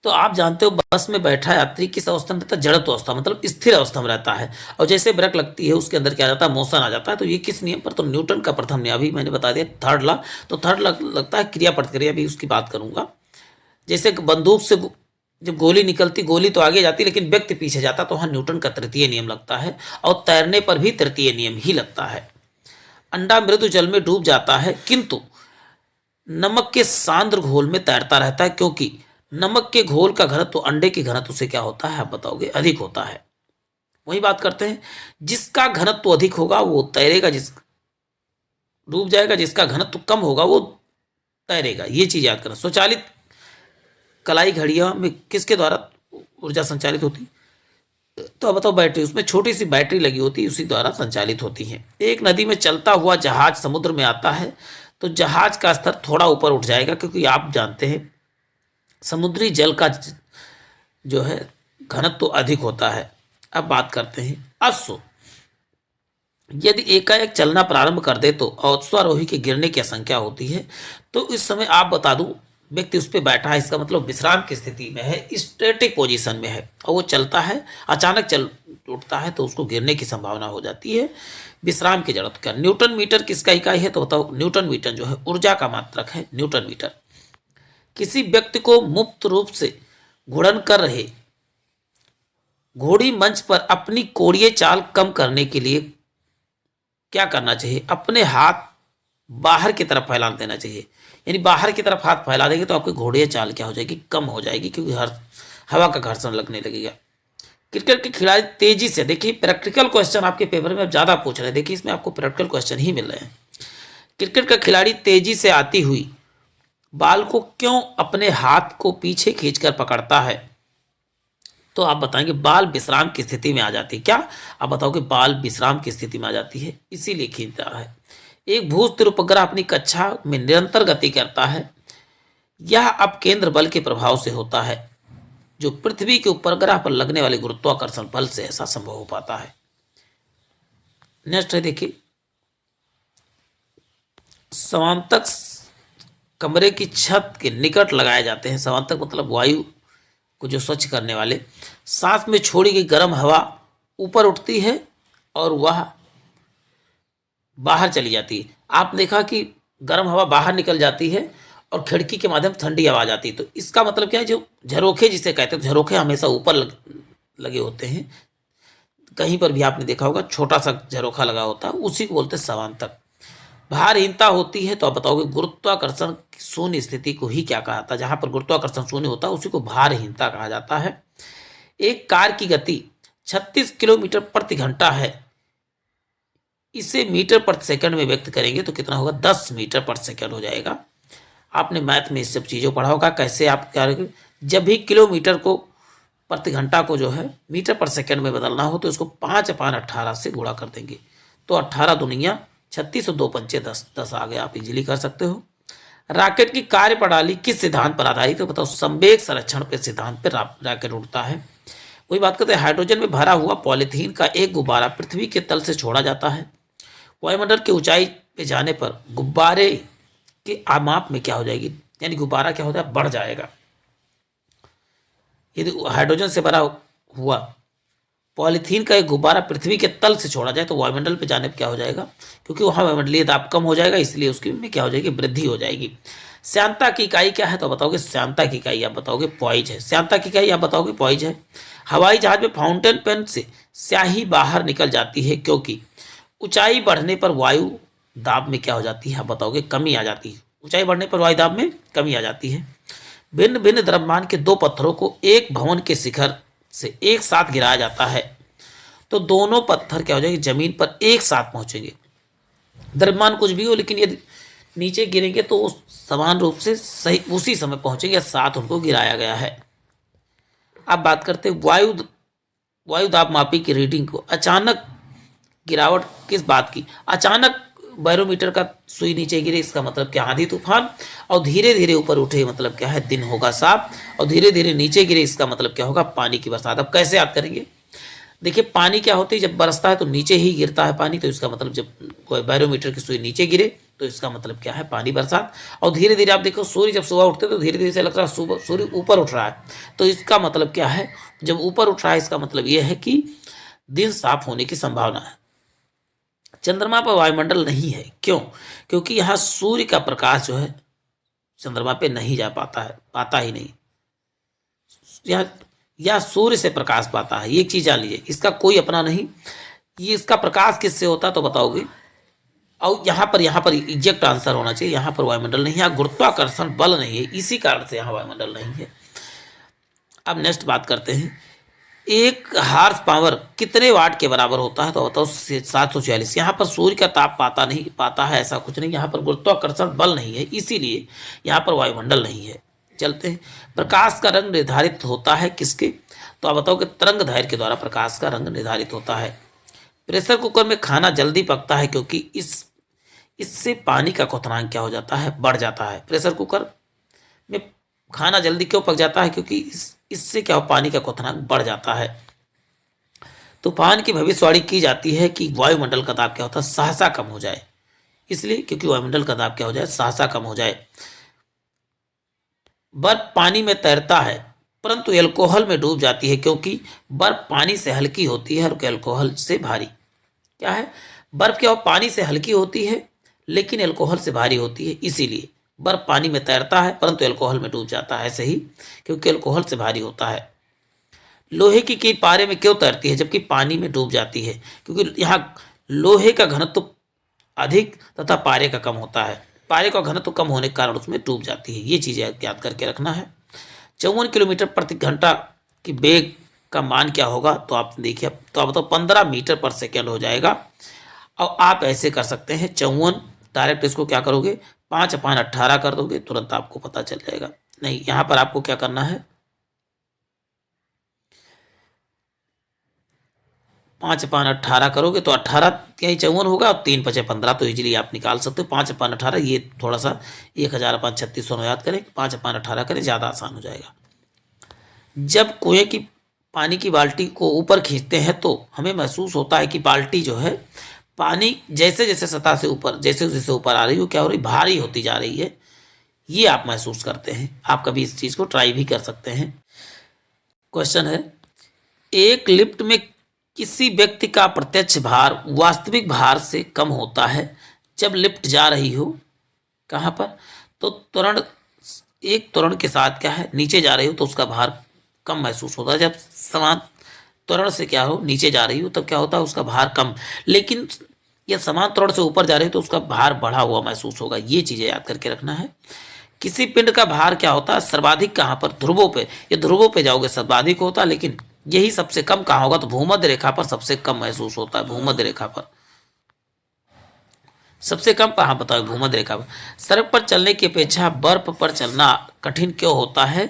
तो आप जानते हो बस में बैठा यात्री किस अवस्था में रहता है? जड़त्व अवस्था मतलब स्थिर अवस्था में रहता है। और जैसे ब्रेक लगती है उसके अंदर क्या आ जाता है? मोशन आ जाता है। तो ये किस नियम पर? तो न्यूटन का प्रथम नियम। अभी मैंने बता दिया थर्ड लॉ। तो थर्ड लगता है क्रिया प्रतिक्रिया भी उसकी बात करूंगा। जैसे बंदूक से जब गोली निकलती गोली तो आगे जाती लेकिन व्यक्ति पीछे जाता तो वहां न्यूटन का तृतीय नियम लगता है। और तैरने पर भी तृतीय नियम ही लगता है। अंडा मृदु जल में डूब जाता है किंतु नमक के सांद्र घोल में तैरता रहता है क्योंकि नमक के घोल का घनत्व तो अंडे के घनत्व से क्या होता है? आप बताओगे अधिक होता है। वही बात करते हैं, जिसका घनत्व अधिक होगा वो तैरेगा, जिस डूब जाएगा, जिसका घनत्व कम होगा वो तैरेगा। ये चीज याद करना। स्वचालित कलाई घड़ियों में किसके द्वारा ऊर्जा संचालित होती? तो अब बताओ, बैटरी, उसमें छोटी सी बैटरी लगी होती है, उसी द्वारा संचालित होती है। एक नदी में चलता हुआ जहाज समुद्र में आता है तो जहाज का स्तर थोड़ा ऊपर उठ जाएगा, क्योंकि आप जानते हैं समुद्री जल का जो है घनत्व तो अधिक होता है। अब बात करते हैं अश्व। यदि एकाएक चलना प्रारंभ कर दे तो अश्वारोही के गिरने की आशंका होती है। तो इस समय आप बता दूं, व्यक्ति उस पर बैठा है, इसका मतलब विश्राम की स्थिति में है, स्टैटिक पोजीशन में है, और वो चलता है, अचानक चल उठता है तो उसको गिरने की संभावना हो जाती है। विश्राम की जरूरत क्या? न्यूटन मीटर किसका इकाई है? तो बताओ, न्यूटन मीटर जो है ऊर्जा का मात्रक है, न्यूटन मीटर। किसी व्यक्ति को मुक्त रूप से घुड़न कर रहे घोड़ी मंच पर अपनी कोड़ीय चाल कम करने के लिए क्या करना चाहिए? अपने हाथ बाहर की तरफ फैला देना चाहिए। यानी बाहर की तरफ हाथ फैला देंगे तो आपकी घोड़ीय चाल क्या हो जाएगी? कम हो जाएगी, क्योंकि हर हवा का घर्षण लगने लगेगा। क्रिकेट के खिलाड़ी तेजी से, देखिए प्रैक्टिकल क्वेश्चन आपके पेपर में अब ज्यादा पूछ रहे हैं, देखिए इसमें आपको प्रैक्टिकल क्वेश्चन ही मिल रहे हैं। क्रिकेट का खिलाड़ी तेजी से आती हुई बाल को क्यों अपने हाथ को पीछे खींचकर पकड़ता है? तो आप बताएंगे बाल विश्राम की स्थिति में आ जाती है। क्या आप बताओगे? बाल विश्राम की स्थिति में आ जाती है, इसीलिए खींचता है। एक भूस्थिर उपग्रह अपनी कक्षा में निरंतर गति करता है। यह अब केंद्र बल के प्रभाव से होता है, जो पृथ्वी के उपग्रह पर लगने वाले गुरुत्वाकर्षण बल से ऐसा संभव हो पाता है। नेक्स्ट है, देखिए समांतक कमरे की छत के निकट लगाए जाते हैं। समांतक मतलब वायु को जो स्वच्छ करने वाले। सांस में छोड़ी गई गर्म हवा ऊपर उठती है और वह बाहर चली जाती है। आप देखा कि गर्म हवा बाहर निकल जाती है और खिड़की के माध्यम ठंडी हवा आ जाती है। तो इसका मतलब क्या है? जो झरोखे जिसे कहते हैं, झरोखे हमेशा ऊपर लगे होते हैं। कहीं पर भी आपने देखा होगा छोटा सा झरोखा लगा होता है, उसी को बोलते हैं समांतक। भारहीनता होती है तो आप बताओगे गुरुत्वाकर्षण की शून्य स्थिति को ही क्या कहा था? जहां पर गुरुत्वाकर्षण शून्य होता है उसी को भारहीनता कहा जाता है। एक कार की गति 36 किलोमीटर प्रति घंटा है। इसे मीटर प्रति सेकंड में व्यक्त करेंगे तो कितना होगा? 10 मीटर प्रति सेकंड हो जाएगा। आपने मैथ में इस सब चीज़ों पढ़ा होगा, कैसे आप क्या करेंगे? जब भी किलोमीटर को प्रति घंटा को जो है मीटर पर सेकंड में बदलना हो तो इसको 5/18 से गुणा कर देंगे। तो 18 दुनिया 36 और 2 पंचे 10, 10 आ गए। आप इजीली कर सकते हो। रॉकेट की कार्य प्रणाली किस सिद्धांत पर आधारित है? तो बताओ, संवेग संरक्षण के सिद्धांत पर रॉकेट उड़ता है। वही बात करते हैं, हाइड्रोजन में भरा हुआ पॉलीथीन का एक गुब्बारा पृथ्वी के तल से छोड़ा जाता है। वायुमंडल की ऊंचाई पे जाने पर गुब्बारे के आमाप में क्या हो जाएगी? यानी गुब्बारा क्या होता है? बढ़ जाएगा। यदि हाइड्रोजन से भरा हुआ पॉलीथीन का एक गुब्बारा पृथ्वी के तल से छोड़ा जाए तो वायुमंडल पे जाने पर क्या हो जाएगा? क्योंकि वहां वायुमंडलीय दाब कम हो जाएगा, इसलिए उसकी में क्या हो जाएगी? वृद्धि हो जाएगी। श्यानता की इकाई क्या है? तो बताओगे श्यानता की इकाई आप बताओगे पॉइज है। श्यानता की इकाई आप बताओगे पॉइज है। हवाई जहाज में फाउंटेन पेन से स्याही बाहर निकल जाती है, क्योंकि ऊंचाई बढ़ने पर वायु दाब में क्या हो जाती है? आप बताओगे कमी आ जाती है। ऊंचाई बढ़ने पर वायु दाब में कमी आ जाती है। भिन्न भिन्न द्रव्यमान के दो पत्थरों को एक भवन के शिखर से एक साथ गिराया जाता है तो दोनों पत्थर क्या हो जाएंगे? जमीन पर एक साथ पहुंचेंगे। द्रव्यमान कुछ भी हो, लेकिन यदि नीचे गिरेंगे तो समान रूप से सही उसी समय पहुंचेंगे, साथ उनको गिराया गया है। अब बात करते हैं वायु दाब मापी की रीडिंग को। अचानक गिरावट किस बात की? अचानक बैरोमीटर का सुई नीचे गिरे, इसका मतलब क्या? आंधी तूफान। और धीरे धीरे ऊपर उठे, मतलब क्या है? दिन होगा साफ। और धीरे धीरे नीचे गिरे, इसका मतलब क्या होगा? पानी की बरसात। अब कैसे याद करेंगे? देखिए पानी क्या होती है? जब बरसता है तो नीचे ही गिरता है पानी, तो इसका मतलब जब कोई बैरोमीटर की सुई नीचे गिरे तो इसका मतलब क्या है? पानी बरसात। और धीरे धीरे आप देखो सूर्य जब सुबह उठते तो धीरे धीरे से लग रहा है सूर्य ऊपर उठ रहा है, तो इसका मतलब क्या है? जब ऊपर उठ रहा है इसका मतलब यह है कि दिन साफ होने की संभावना है। चंद्रमा पर वायुमंडल नहीं है, क्यों? क्योंकि यहाँ सूर्य का प्रकाश जो है चंद्रमा पे नहीं जा पाता है, पाता ही नहीं। या सूर्य से प्रकाश पाता है, ये एक चीज जान लीजिए, इसका कोई अपना नहीं। ये इसका प्रकाश किससे होता है तो बताओगे? और यहाँ पर एग्जैक्ट आंसर होना चाहिए, यहाँ पर वायुमंडल नहीं है, यहाँ गुरुत्वाकर्षण बल नहीं है, इसी कारण से यहाँ वायुमंडल नहीं है। अब नेक्स्ट बात करते हैं, एक हार्स पावर कितने वाट के बराबर होता है? तो बताओ 746। यहाँ पर सूर्य का ताप पाता है ऐसा कुछ नहीं, यहाँ पर गुरुत्वाकर्षण बल नहीं है, इसीलिए यहाँ पर वायुमंडल नहीं है। चलते हैं। प्रकाश का रंग निर्धारित होता है किसके? तो आप बताओ कि तरंग दैर्घ्य के द्वारा प्रकाश का रंग निर्धारित होता है। प्रेशर कुकर में खाना जल्दी पकता है क्योंकि इससे पानी का क्वथनांक क्या हो जाता है? बढ़ जाता है। प्रेशर कुकर में खाना जल्दी क्यों पक जाता है? क्योंकि इससे क्या हो, पानी का क्वथनांक बढ़ जाता है। तूफान की भविष्यवाणी की जाती है कि वायुमंडल का दाब क्या होता है? सहसा कम हो जाए, इसलिए क्योंकि वायुमंडल का दाब क्या हो जाए? सहसा कम हो जाए। बर्फ पानी में तैरता है परंतु एल्कोहल में डूब जाती है क्योंकि बर्फ पानी से हल्की होती है और एल्कोहल से भारी। क्या है? बर्फ क्या हो, पानी से हल्की होती है लेकिन एल्कोहल से भारी होती है, इसीलिए बर्फ पानी में तैरता है परंतु एल्कोहल में डूब जाता है, ऐसे ही क्योंकि एल्कोहल से भारी होता है। लोहे की कील पारे में क्यों तैरती है जबकि पानी में डूब जाती है? क्योंकि यहाँ लोहे का घनत्व अधिक तथा पारे का कम होता है। पारे का घनत्व कम होने के कारण उसमें डूब जाती है। ये चीज़ें याद करके रखना है। 54 किलोमीटर प्रति घंटा की वेग का मान क्या होगा? तो आप देखिए, तो आप बताओ 15 मीटर पर सेकेंड हो जाएगा। और आप ऐसे कर सकते हैं 54 डायरेक्ट इसको क्या करोगे? 5/18 कर दोगे, तुरंत आपको पता चल जाएगा। नहीं, यहाँ पर आपको क्या करना है? 5/18 करोगे तो 18 क्या ही 54 होगा और 3×5 = 15, तो इजीली आप निकाल सकते हो। 5/18 ये थोड़ा सा 1000/3600 याद करें, 5/18 करें, ज़्यादा आसान हो जाएगा। जब कुएं की पानी की बाल्टी को ऊपर खींचते हैं तो हमें महसूस होता है कि बाल्टी जो है पानी जैसे जैसे सतह से ऊपर जैसे जैसे ऊपर आ रही हो क्या हो रही? भारी होती जा रही है। ये आप महसूस करते हैं। आप कभी इस चीज़ को ट्राई भी कर सकते हैं। क्वेश्चन है, एक लिफ्ट में किसी व्यक्ति का प्रत्यक्ष भार वास्तविक भार से कम होता है जब लिफ्ट जा रही हो। कहाँ पर? तो एक त्वरण के साथ क्या है, नीचे जा रही हो तो उसका भार कम महसूस होता है। जब समान त्वरण से क्या हो, नीचे जा रही हो, तब क्या होता है? उसका भार कम। लेकिन यह समान त्वरण से ऊपर जा रही हो तो उसका भार बढ़ा हुआ महसूस होगा। ये चीज़ें याद करके रखना है। किसी पिंड का भार क्या होता है? सर्वाधिक कहाँ पर? ध्रुवों पे। ये ध्रुवों पे जाओगे सर्वाधिक होता है, लेकिन यही सबसे कम कहाँ होगा? तो भूमध्य रेखा पर सबसे कम महसूस होता है। भूमध्य रेखा पर सबसे कम कहाँ बताओ? भूमध्य रेखा पर। सड़क पर चलने की अपेक्षा बर्फ पर चलना कठिन क्यों होता है?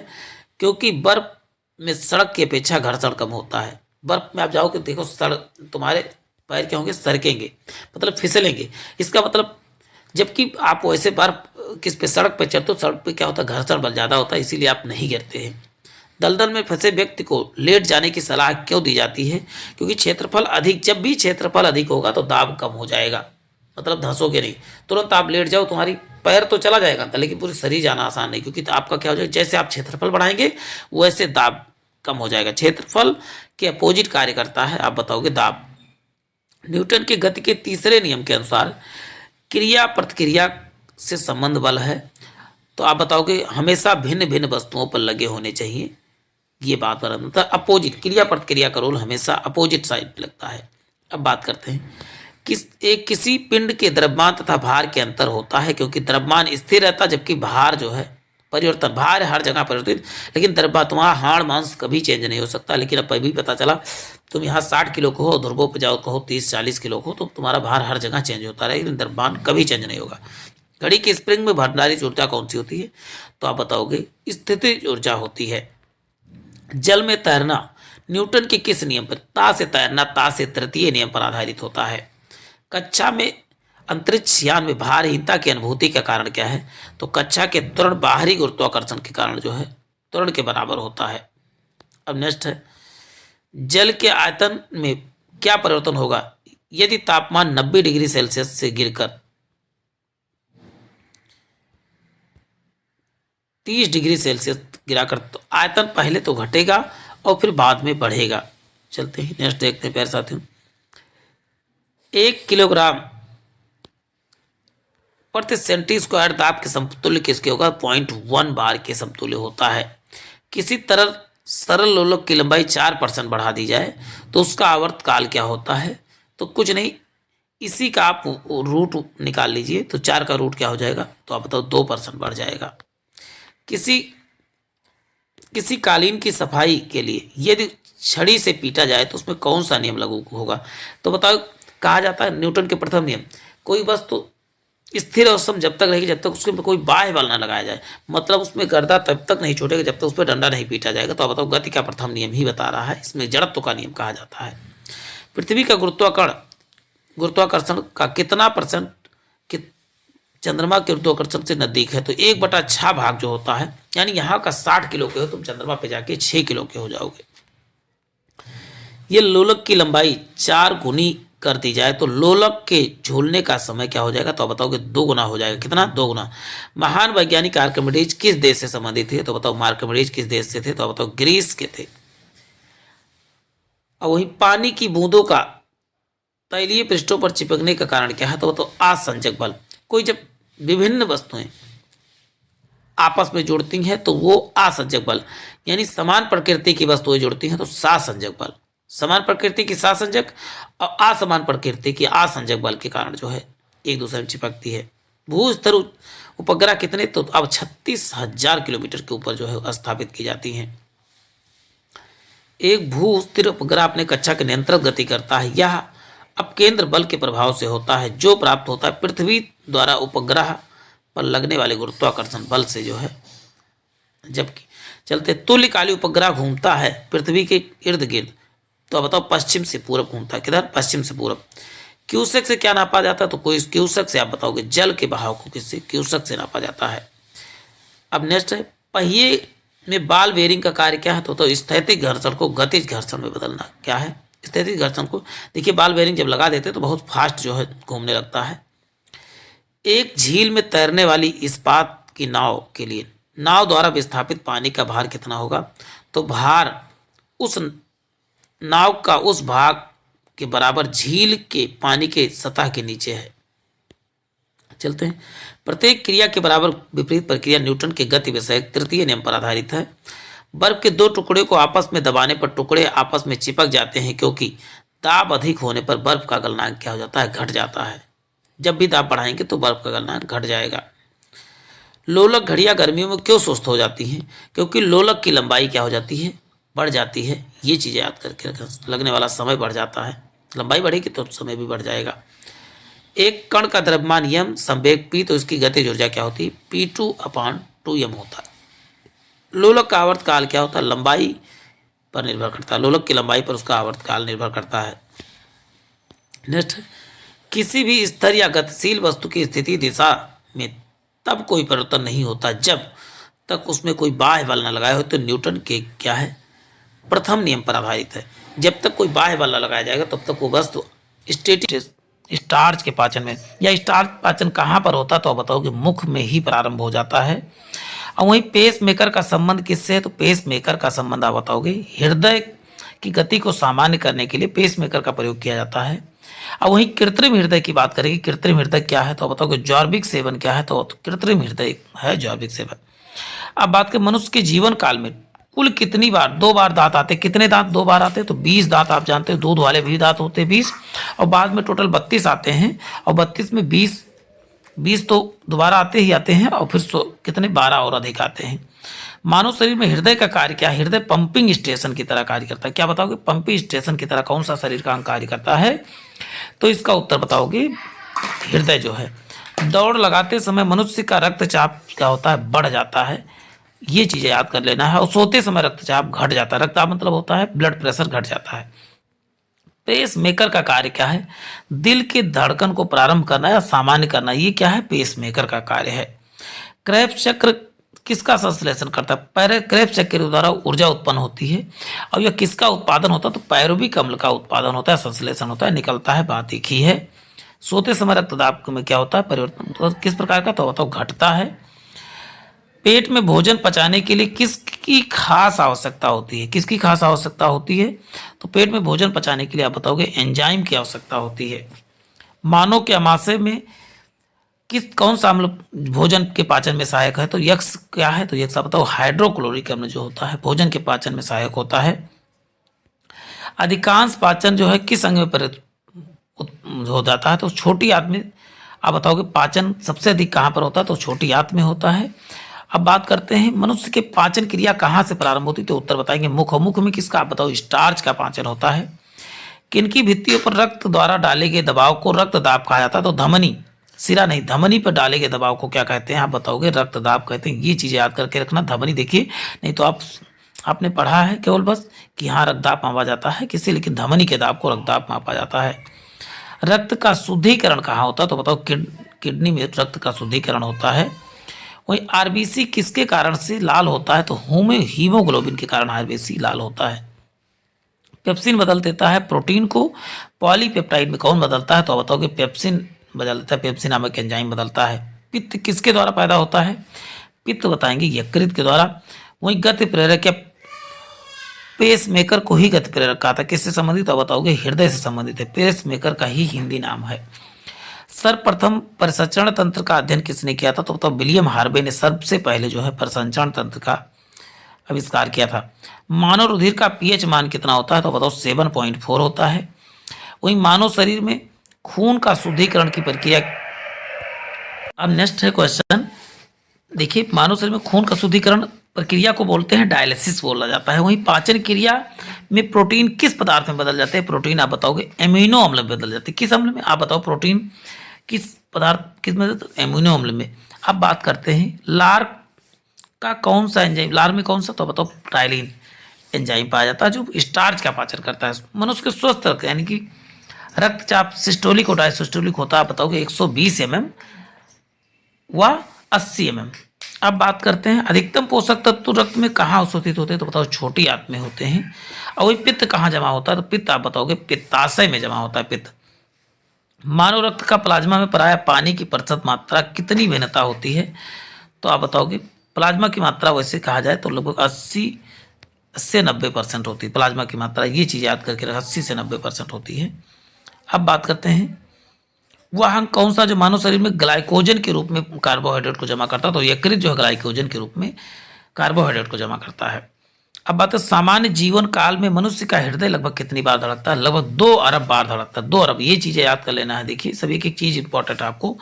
क्योंकि बर्फ में सड़क की अपेक्षा घर्षण कम होता है। बर्फ में आप जाओगे देखो, सड़क तुम्हारे पैर क्या होंगे? सरकेंगे, मतलब फिसलेंगे। इसका मतलब जबकि आप वैसे बर्फ किस पे? सड़क पे चलते हो, सड़क पे क्या होता है? घर्षण बल ज़्यादा होता है, इसीलिए आप नहीं गिरते हैं। दलदल में फंसे व्यक्ति को लेट जाने की सलाह क्यों दी जाती है? क्योंकि क्षेत्रफल अधिक, जब भी क्षेत्रफल अधिक होगा तो दाब कम हो जाएगा, मतलब धंसोगे नहीं। तुरंत आप लेट जाओ, तुम्हारी पैर तो चला जाएगा अंदर, लेकिन पूरी शरीर जाना आसान नहीं, क्योंकि आपका क्या हो जाएगा? जैसे आप क्षेत्रफल बढ़ाएंगे वैसे दाब कम हो जाएगा। क्षेत्रफल के अपोजिट कार्य करता है, आप बताओगे दाब। न्यूटन की गति के तीसरे नियम के अनुसार क्रिया प्रतिक्रिया से संबंध बल है, तो आप बताओगे हमेशा भिन्न भिन्न वस्तुओं पर लगे होने चाहिए। ये बात पर मतलब अपोजिट, क्रिया प्रतिक्रिया का रोल हमेशा अपोजिट साइड लगता है। अब बात करते हैं, किसी पिंड के द्रव्यमान तथा भार के अंतर होता है, क्योंकि द्रव्यमान स्थिर रहता है जबकि भार जो है परिवर्तन, भार हर जगह परिवर्तित, लेकिन द्रव्यमान, तुम्हारा हाड़ मांस कभी चेंज नहीं हो सकता। लेकिन अब भी पता चला, तुम यहाँ 60 किलो को हो, ध्रुवों पे जाओ कहो 30-40 किलो को, तो तुम्हारा भार हर जगह चेंज होता रहेगा, लेकिन द्रव्यमान कभी चेंज नहीं होगा। घड़ी की स्प्रिंग में भंडारित ऊर्जा कौन सी होती है? तो आप बताओगे स्थितिज ऊर्जा होती है। जल में तैरना न्यूटन के किस नियम पर? ता से तैरना ता से तृतीय नियम पर आधारित होता है। कक्षा में अंतरिक्ष यान में भारहीनता की अनुभूति का कारण क्या है? तो कक्षा के त्वरण बाहरी गुरुत्वाकर्षण के कारण जो है त्वरण के बराबर होता है। अब नेक्स्ट है, जल के आयतन में क्या परिवर्तन होगा यदि तापमान 90 डिग्री सेल्सियस से गिरकर 30 डिग्री सेल्सियस गिरा कर? तो आयतन पहले तो घटेगा और फिर बाद में बढ़ेगा। चलते हैं नेक्स्ट देखते हैं प्यारे साथियों। 1 किलोग्राम प्रति सेंटी स्क्वायर दाब के समतुल्य किसके होगा? 0.1 बार के समतुल्य होता है। किसी तरह सरल लोलक की लंबाई 4% बढ़ा दी जाए तो उसका आवर्त काल क्या होता है? तो कुछ नहीं, इसी का आप रूट निकाल लीजिए, तो 4 का रूट क्या हो जाएगा? तो आप बताओ 2% बढ़ जाएगा। किसी कालीन की सफाई के लिए यदि छड़ी से पीटा जाए तो उसमें कौन सा नियम लागू होगा? तो बताओ, कहा जाता है न्यूटन के प्रथम नियम, कोई वस्तु स्थिर और सम जब तक रहेगी जब तक उसके ऊपर कोई बाह्य बल ना लगाया जाए, मतलब उसमें गर्दा तब तक नहीं छूटेगा जब तक उस पर डंडा नहीं पीटा जाएगा। तो आप बताओ, गति का प्रथम नियम ही बता रहा है, इसमें जड़त्व का नियम कहा जाता है। पृथ्वी का गुरुत्वाकर्षण का कितना परसेंट कि चंद्रमा के गुरुत्वाकर्षण से नजदीक है? तो 1/6 भाग जो होता है, यानी यहाँ का 60 किलो के हो, तुम चंद्रमा पे जाके 6 किलो के हो जाओगे। ये लोलक की लंबाई 4 गुनी कर दी जाए तो लोलक के झूलने का समय क्या हो जाएगा? तो बताओगे 2 गुना हो जाएगा। कितना? 2 गुना। महान वैज्ञानिक आर्किमिडीज किस देश से संबंधित थे? तो बताओ, आर्किमिडीज किस देश से थे? तो बताओ, ग्रीस के थे। और वही पानी की बूंदों का तैलीय पृष्ठों पर चिपकने का कारण क्या है? तो बताओ, आसंजक बल। कोई जब विभिन्न वस्तुएं आपस में जुड़ती हैं तो वो आसंजक बल, यानी समान प्रकृति की वस्तुएं जुड़ती हैं तो सासंजक बल, समान प्रकृति की सासंजक और असमान प्रकृति की आसंजक बल के कारण जो है एक दूसरे में चिपकती है। भू स्तर उपग्रह कितने? तो अब 36,000 किलोमीटर के ऊपर जो है स्थापित की जाती हैं। एक भू स्थिर उपग्रह अपने कक्षा के नियंत्रित गति करता है। यह अब केंद्र बल के प्रभाव से होता है जो प्राप्त होता है पृथ्वी द्वारा उपग्रह पर लगने वाले गुरुत्वाकर्षण बल से जो है। जबकि चलते तुल्यकालिक उपग्रह घूमता है पृथ्वी के इर्द गिर्द, तो अब बताओ पश्चिम से पूरब घूमता है। किधर? पश्चिम से पूरब। क्यूसेक से क्या नापा जाता है? तो कोई क्यूसेक से आप बताओगे जल के बहाव को किससे? क्यूसेक से नापा जाता है। अब नेक्स्ट है, पहिए में बॉल बेयरिंग का कार्य क्या है? तो स्थैतिक घर्षण को गतिज घर्षण में बदलना। क्या है? स्थैतिक घर्षण को। देखिए, बॉल बेयरिंग जब लगा देते तो बहुत फास्ट जो है घूमने लगता है। एक झील में तैरने वाली इस्पात की नाव के लिए नाव द्वारा विस्थापित पानी का भार कितना होगा? तो भार उस नाव का उस भाग के बराबर झील के पानी के सतह के नीचे है। चलते हैं। प्रत्येक क्रिया के बराबर विपरीत प्रक्रिया न्यूटन के गति विषय तृतीय नियम पर आधारित है। बर्फ के 2 टुकड़े को आपस में दबाने पर टुकड़े आपस में चिपक जाते हैं क्योंकि दाब अधिक होने पर बर्फ का गलनांक क्या हो जाता है? घट जाता है। जब भी दाब बढ़ाएंगे तो बर्फ का गलनांक घट जाएगा। लोलक घड़ियां गर्मियों में क्यों सुस्त हो जाती हैं? क्योंकि लोलक की लंबाई क्या हो जाती है? बढ़ जाती है। ये चीज़ें याद करके रखें, लगने वाला समय बढ़ जाता है। लंबाई बढ़ेगी तो समय भी बढ़ जाएगा। एक कण का द्रव्यमान यम संवेग p, तो इसकी गतिज ऊर्जा क्या होती है? P2/2m होता है। लोलक का आवर्त काल क्या होता है? लंबाई पर निर्भर करता है। लोलक की लंबाई पर उसका आवर्त काल निर्भर करता है। नेक्स्ट, किसी भी स्थिर या गतिशील वस्तु की स्थिति दिशा में तब कोई परिवर्तन नहीं होता जब तक उसमें कोई बाह्य बल न लगाया हो। तो न्यूटन के क्या है? प्रथम नियम पर आधारित है। जब तक कोई बाह्य बल न लगाया जाएगा तब तक वो वस्तु स्टेटिक स्टार्च के पाचन में, या स्टार्च पाचन कहाँ पर होता है? तो आप बताओगे मुख में ही प्रारंभ हो जाता है। और वहीं पेस मेकर का संबंध किससे है? तो पेस मेकर का संबंध आप बताओगे हृदय की गति को सामान्य करने के लिए पेस मेकर का प्रयोग किया जाता है। और वहीं कृत्रिम हृदय की बात करेंगे। कृत्रिम हृदय क्या है? तो आप बताओगे जॉर्बिक सेवन क्या है? तो कृत्रिम हृदय है जॉर्बिक सेवन। अब बात करें मनुष्य के जीवन काल में कुल कितनी बार 2 बार दांत आते? कितने दांत 2 बार आते हैं? तो 20 दांत। आप जानते हैं दूध वाले भी दांत होते हैं 20, और बाद में टोटल 32 आते हैं। और 32 में 20 तो दोबारा आते ही आते हैं, और फिर कितने 12 और अधिक आते हैं। मानव शरीर में हृदय का कार्य क्या है? हृदय पंपिंग स्टेशन की तरह कार्य करता है। क्या बताओगे? पंपिंग स्टेशन की तरह कौन सा शरीर का अंग कार्य करता है? तो इसका उत्तर बताओगे हृदय जो है। दौड़ लगाते समय मनुष्य का रक्तचाप क्या होता है? बढ़ जाता है। ये चीजें याद कर लेना है। और सोते समय रक्तचाप घट जाता है। रक्तचाप मतलब होता है ब्लड प्रेशर घट जाता है। पेस मेकर का कार्य क्या है? दिल के धड़कन को प्रारंभ करना या सामान्य करना। ये क्या है? पेस मेकर का कार्य है। क्रेब्स चक्र किसका संश्लेषण करता है? पहले क्रेब्स चक्र के द्वारा ऊर्जा उत्पन्न होती है। और यह किसका उत्पादन होता है? तो पायरुविक अम्ल का उत्पादन होता है, संश्लेषण होता है, निकलता है। बात एक ही है। सोते समय रक्तदाब में क्या होता है? परिवर्तन। तो किस प्रकार का? तो घटता है। पेट में भोजन पचाने के लिए किसकी खास आवश्यकता होती है? किसकी खास आवश्यकता होती है? तो पेट में भोजन पचाने के लिए आप बताओगे एंजाइम की आवश्यकता होती है। मानव के आमाशय में कौन सा अम्ल भोजन के पाचन में सहायक है? तो यक्स क्या है? तो यक्स आप बताओ हाइड्रोक्लोरिक अम्ल जो होता है भोजन के पाचन में सहायक होता है। अधिकांश पाचन जो है किस अंग में हो जाता है? तो छोटी आंत में। आप बताओगे पाचन सबसे अधिक कहाँ पर होता है? तो छोटी आंत में होता है। अब बात करते हैं मनुष्य के पाचन क्रिया कहाँ से प्रारंभ होती है, तो उत्तर बताएंगे मुख। मुख में किसका, आप बताओ, स्टार्च का पाचन होता है। किनकी भित्तियों पर रक्त द्वारा डाले गए दबाव को रक्त दाब कहा जाता है, तो धमनी, सिरा नहीं, धमनी पर डाले गए दबाव को क्या कहते हैं, आप बताओगे, रक्त दाब कहते हैं। ये चीजें याद करके रखना। धमनी देखिए, नहीं तो आपने पढ़ा है केवल बस कि हाँ रक्तदाब मापा जाता है किसी, लेकिन धमनी के दाब को रक्तदाब मापा जाता है। रक्त का शुद्धिकरण कहाँ होता है, तो बताओ किडनी में रक्त का शुद्धिकरण होता है। वही आरबीसी किसके कारण से लाल होता है, तो हीमोग्लोबिन के कारण आरबीसी लाल होता है। पेप्सिन बदल देता है प्रोटीन को पॉलीपेप्टाइड में, कौन बदलता है, तो बताओगे पेप्सिन बदल देता है, पेप्सिन नामक एंजाइम बदलता है। पित्त किसके द्वारा पैदा होता है, पित्त बताएंगे यकृत के द्वारा। वही गति प्रेरक या पेस मेकर को ही गति प्रेरक कहा था, किससे संबंधित, तो बताओगे हृदय से संबंधित है, पेस मेकर का ही हिंदी नाम है। सर्वप्रथम परिसंचरण तंत्र का अध्ययन किसने किया था, तो बताओ विलियम हार्वे ने सबसे पहले जो है परिसंचरण तंत्र का आविष्कार किया था। मानव रुधिर का पीएच मान कितना होता है, तो बताओ 7.4 होता है। वही मानव शरीर में खून का शुद्धिकरण की प्रक्रिया, अब नेक्स्ट है क्वेश्चन, देखिए मानव शरीर में खून का शुद्धिकरण प्रक्रिया को बोलते हैं डायलिसिस बोला जाता है। वहीं पाचन क्रिया में प्रोटीन किस पदार्थ में बदल जाते हैं, प्रोटीन आप बताओगे एमिनो अम्ल में बदल जाते हैं। किस अम्ल में, आप बताओ, प्रोटीन किस पदार्थ किस में, एमिनो अम्ल में। अब बात करते हैं लार का कौन सा एंजाइम, लार में कौन सा, तो बताओ टाइलिन एंजाइम पाया जाता है जो स्टार्च का पाचन करता है। मनुष्य के स्वस्थ रक्त यानी कि रक्तचाप सिस्टोलिक और डायसिस्टोलिक होता है, बताओगे 120 mm व 80 mm। अब बात करते हैं अधिकतम पोषक तत्व रक्त में कहाँ अवशोषित होते हैं, तो बताओ छोटी आंत में होते हैं। और वही पित्त कहाँ जमा होता है, तो पित्त आप बताओगे पित्ताशय में जमा होता है पित्त। मानव रक्त का प्लाज्मा में प्राय पानी की प्रतिशत मात्रा कितनी भिन्नता होती है, तो आप बताओगे प्लाज्मा की मात्रा वैसे कहा जाए तो लगभग 80 से 90% होती है प्लाज्मा की मात्रा। ये चीज़ याद करके रख, 80 से 90% होती है। अब बात करते हैं वह अंग कौन सा जो मानव शरीर में ग्लाइकोजन के रूप में कार्बोहाइड्रेट को जमा करता है, तो यकृत जो है ग्लाइकोजन के रूप में कार्बोहाइड्रेट को जमा करता है। अब बात है सामान्य जीवन काल में मनुष्य का हृदय लगभग कितनी बार धड़कता है, लगभग 2 अरब बार धड़कता है, 2 अरब। ये चीजें याद कर लेना है। देखिए सभी एक एक चीज इंपॉर्टेंट है आपको।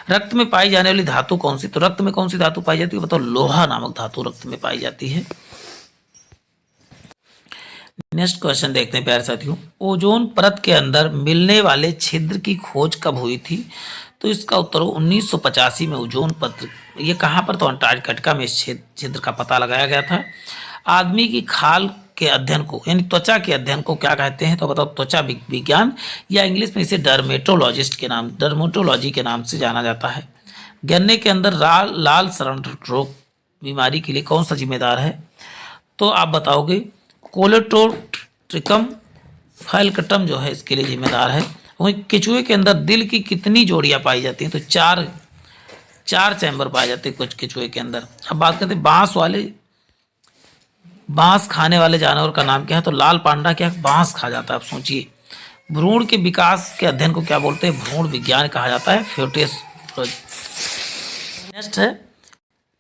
रक्त में पाई जाने वाली धातु कौन सी, तो रक्त में कौन सी धातु पाई जाती है, बताओ लोहा नामक धातु रक्त में पाई जाती है। नेक्स्ट क्वेश्चन देखते हैं प्यारे साथियों, ओजोन परत के अंदर मिलने वाले छिद्र की खोज कब हुई थी, तो इसका उत्तर हो 1985 में ओजोन परत, ये कहाँ पर, तो अंटार्कटिका में इस छिद्र का पता लगाया गया था। आदमी की खाल के अध्ययन को यानी त्वचा के अध्ययन को क्या कहते हैं, तो बताओ त्वचा विज्ञान या इंग्लिश में इसे डर्मेटोलॉजी के नाम से जाना जाता है। गन्ने के अंदर लाल सरण रोग बीमारी के लिए कौन सा जिम्मेदार है, तो आप बताओगे कोलेटोट्रिकम फैलकटम जो है इसके लिए जिम्मेदार है। वहीं केचुए के अंदर दिल की कितनी जोड़ियां पाई जाती हैं, तो चार चैम्बर पाए जाते हैं कुछ केचुए के अंदर। अब बात करते हैं बांस खाने वाले जानवर का नाम क्या है, तो लाल पांडा क्या बांस खा जाता है, आप सोचिए। भ्रूण के विकास के अध्ययन को क्या बोलते हैं, भ्रूण विज्ञान कहा जाता है, फ्यूटेस। नेक्स्ट है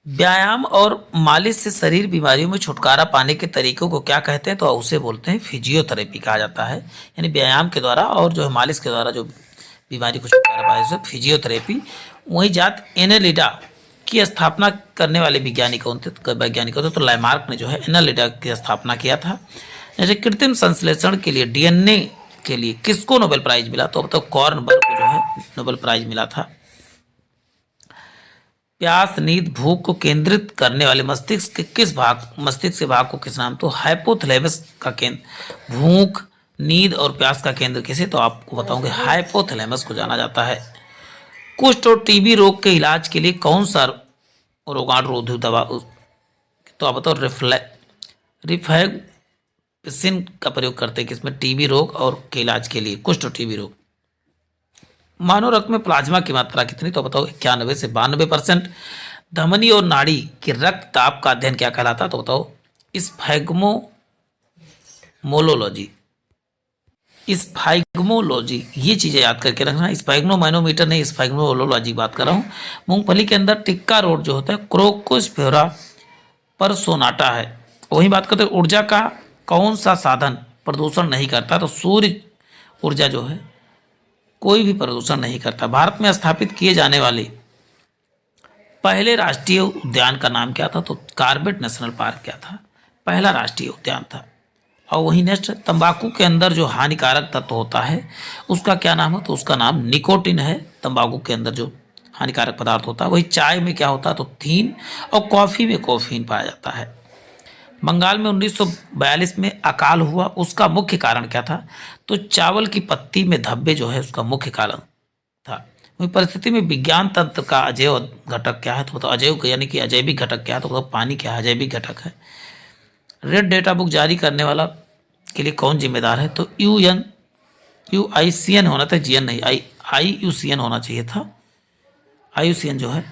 व्यायाम और मालिश से शरीर बीमारियों में छुटकारा पाने के तरीकों को क्या कहते हैं, तो उसे बोलते हैं फिजियोथेरेपी कहा जाता है। यानी व्यायाम के द्वारा और जो है मालिश के द्वारा जो बीमारी को छुटकारा पाए उसे फिजियोथेरेपी। वही जात एनेलिडा की स्थापना करने वाले वैज्ञानिक होते, तो लैमार्क ने जो है एनेलिडा की स्थापना किया था। जैसे कृत्रिम संश्लेषण के लिए डीएनए के लिए किसको नोबेल प्राइज मिला, तो अब तक कॉर्नबर्ग को जो है नोबेल प्राइज मिला था। प्यास नींद भूख को केंद्रित करने वाले मस्तिष्क के भाग को किस नाम, तो हाइपोथैलेमस का केंद्र। भूख नींद और प्यास का केंद्र किसे, तो आपको बताऊंगे हाइपोथैलेमस को जाना जाता है। कुष्ठ और टीबी रोग के इलाज के लिए कौन सा रोगाणुरोधी दवा, तो आप बताओ रिफैक्सिन का प्रयोग करते हैं किसमें, टीबी रोग और के इलाज के लिए, कुष्ठ और टीबी रोग। मानव रक्त में प्लाज्मा की मात्रा कितनी, तो बताओ 91 से 92%। धमनी और नाड़ी के रक्तचाप का अध्ययन क्या कहलाता, तो बताओ स्फैग्मोलॉजी। ये चीजें याद करके रखना, स्फैग्मोमैनोमीटर नहीं, स्फैग्मोलॉजी बात कर रहा हूँ। मूंगफली के अंदर टिक्का रोड जो होता है क्रोकोस्फेरा परसोनाटा है। वही बात करते हैं ऊर्जा का कौन सा साधन प्रदूषण नहीं करता, तो सूर्य ऊर्जा जो है कोई भी प्रदूषण नहीं करता। भारत में स्थापित किए जाने वाले पहले राष्ट्रीय उद्यान का नाम क्या था? तो कॉर्बेट नेशनल पार्क क्या था? पहला राष्ट्रीय उद्यान था। और वही नेक्स्ट, तंबाकू के अंदर जो हानिकारक तत्व होता है उसका क्या नाम है? तो उसका नाम निकोटिन है। तंबाकू के अंदर जो हानिकारक पदार्थ होता है, वही चाय में क्या होता है? तो थीन, और कॉफी में कॉफीन पाया जाता है। बंगाल में 1942 में अकाल हुआ, उसका मुख्य कारण क्या था? तो चावल की पत्ती में धब्बे जो है उसका मुख्य कारण था। वही परिस्थिति में विज्ञान तंत्र का अजैव घटक क्या है? तो मतलब अजैव यानी कि अजैविक घटक क्या है? तो मतलब पानी क्या है? अजैविक घटक है। रेड डेटा बुक जारी करने वाला के लिए कौन जिम्मेदार है? तो UICN होना था, GN नहीं, IUCN होना चाहिए था। IUCN जो है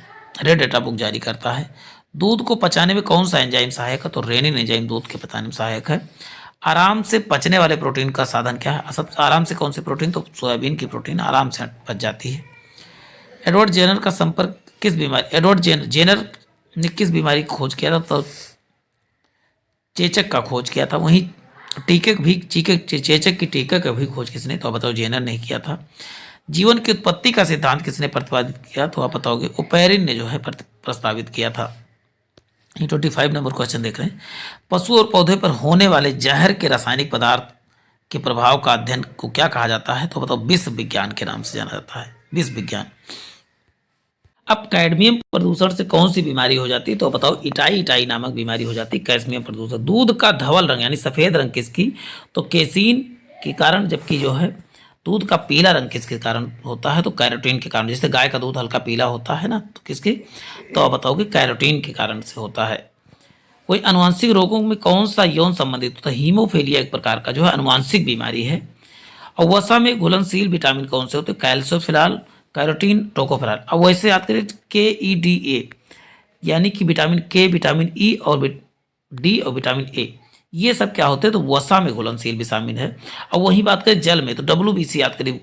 रेड डेटा बुक जारी करता है। दूध को पचाने में कौन सा एंजाइम सहायक है? तो रेनिन एंजाइम दूध के पचाने में सहायक है। आराम से पचने वाले प्रोटीन का साधन क्या है? सब आराम से कौन से प्रोटीन? तो सोयाबीन की प्रोटीन आराम से पच जाती है। एडवर्ड जेनर का संपर्क किस बीमारी, एडवर्ड जेनर ने किस बीमारी की खोज किया था? तो चेचक का खोज किया था। वहीं चेचक की टीका का भी खोज किसने? तो आप बताओ, जेनर ने किया था। जीवन की उत्पत्ति का सिद्धांत किसने प्रतिपादित किया? तो आप बताओगे, ओपेरिन ने जो है प्रस्तावित किया था। 25 नंबर क्वेश्चन देख रहे हैं। पशु और पौधे पर होने वाले जहर के रासायनिक पदार्थ के प्रभाव का अध्ययन को क्या कहा जाता है? तो बताओ, विष विज्ञान के नाम से जाना जाता है, विष विज्ञान। अब कैडमियम प्रदूषण से कौन सी बीमारी हो जाती है? तो बताओ, इटाई नामक बीमारी हो जाती है कैडमियम प्रदूषण। दूध का धवल रंग यानी सफेद रंग किसकी? तो केसीन के कारण, जबकि जो है दूध का पीला रंग किसके कारण होता है? तो कैरोटीन के कारण। जैसे गाय का दूध हल्का पीला होता है ना, तो किसके? तो आप बताओगे, कैरोटीन के कारण से होता है। कोई अनुवांशिक रोगों में कौन सा यौन संबंधित होता है? हीमोफीलिया एक प्रकार का जो है अनुवांशिक बीमारी है। और वसा में घुलनशील विटामिन कौन से होते हैं? कैल्शियोफिलाल, कैरोटीन, टोकोफेरॉल। अब वैसे याद करें, KEDA यानी कि विटामिन के, विटामिन ई और डी और विटामिन ए, ये सब क्या होते हैं? तो वसा में घुलनशील विटामिन है। और वही बात करें जल में, तो WBC याद करें,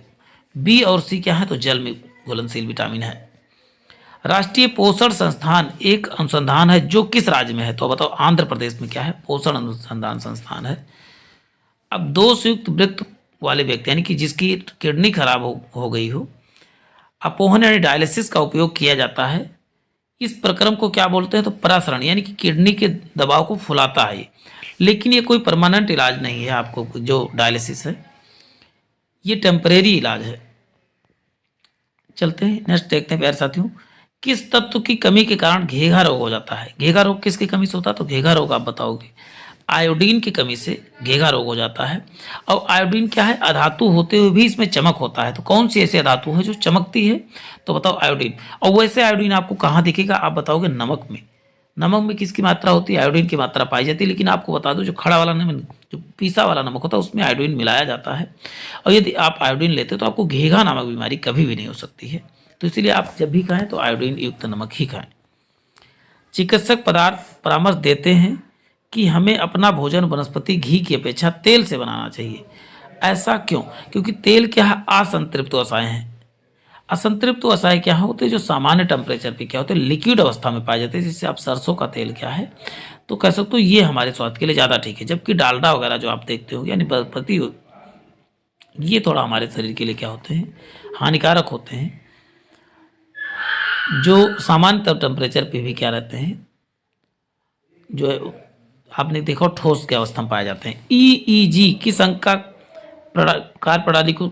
बी और सी क्या है? तो जल में घुलनशील विटामिन है। राष्ट्रीय पोषण संस्थान एक अनुसंधान है जो किस राज्य में है? तो बताओ, आंध्र प्रदेश में क्या है? पोषण अनुसंधान संस्थान है। अब दोष युक्त वृक्क वाले व्यक्ति यानी कि जिसकी किडनी खराब हो गई हो, अपोहन यानी डायलिसिस का उपयोग किया जाता है। इस प्रक्रम को क्या बोलते हैं? तो परासरण, यानी कि किडनी के दबाव को फुलाता है। लेकिन ये कोई परमानेंट इलाज नहीं है। आपको जो डायलिसिस है ये टेम्परेरी इलाज है। चलते हैं नेक्स्ट, देखते हैं प्यारे साथियों, किस तत्व की कमी के कारण घेघा रोग हो जाता है? घेघा रोग किसकी कमी से होता है? तो घेघा रोग आप बताओगे, आयोडीन की कमी से घेघा रोग हो जाता है। और आयोडीन क्या है? अधातु होते हुए भी इसमें चमक होता है। तो कौन सी ऐसी अधातु है जो चमकती है? तो बताओ, आयोडीन। और वैसे आयोडीन आपको कहाँ दिखेगा? आप बताओगे, नमक में। नमक में किसकी मात्रा होती है? आयोडीन की मात्रा पाई जाती है। लेकिन आपको बता दो, जो खड़ा वाला नमक, जो पीसा वाला नमक होता है, उसमें आयोडीन मिलाया जाता है। और यदि आप आयोडीन लेते हो तो आपको घेघा नामक बीमारी कभी भी नहीं हो सकती है। तो इसीलिए आप जब भी खाएं तो आयोडीन युक्त नमक ही खाएं। चिकित्सक परामर्श देते हैं कि हमें अपना भोजन वनस्पति घी की अपेक्षा तेल से बनाना चाहिए। ऐसा क्यों? क्योंकि तेल क्या है? असंतृप्त वसाएं हैं। असंतृप्त वसाएं क्या होते हैं? जो सामान्य टेम्परेचर पे क्या होते हैं? लिक्विड अवस्था में पाए जाते हैं। जैसे आप सरसों का तेल क्या है, तो कह सकते हो ये हमारे स्वास्थ्य के लिए ज़्यादा ठीक है। जबकि डालडा वगैरह जो आप देखते हो, यानी वनस्पति, ये थोड़ा हमारे शरीर के लिए क्या होते हैं? हानिकारक होते हैं। जो सामान्य टेम्परेचर पे भी क्या रहते हैं, जो है आपने देखा ठोस की अवस्था में पाए जाते हैं। EEG किस अंग का कार्य प्रणाली को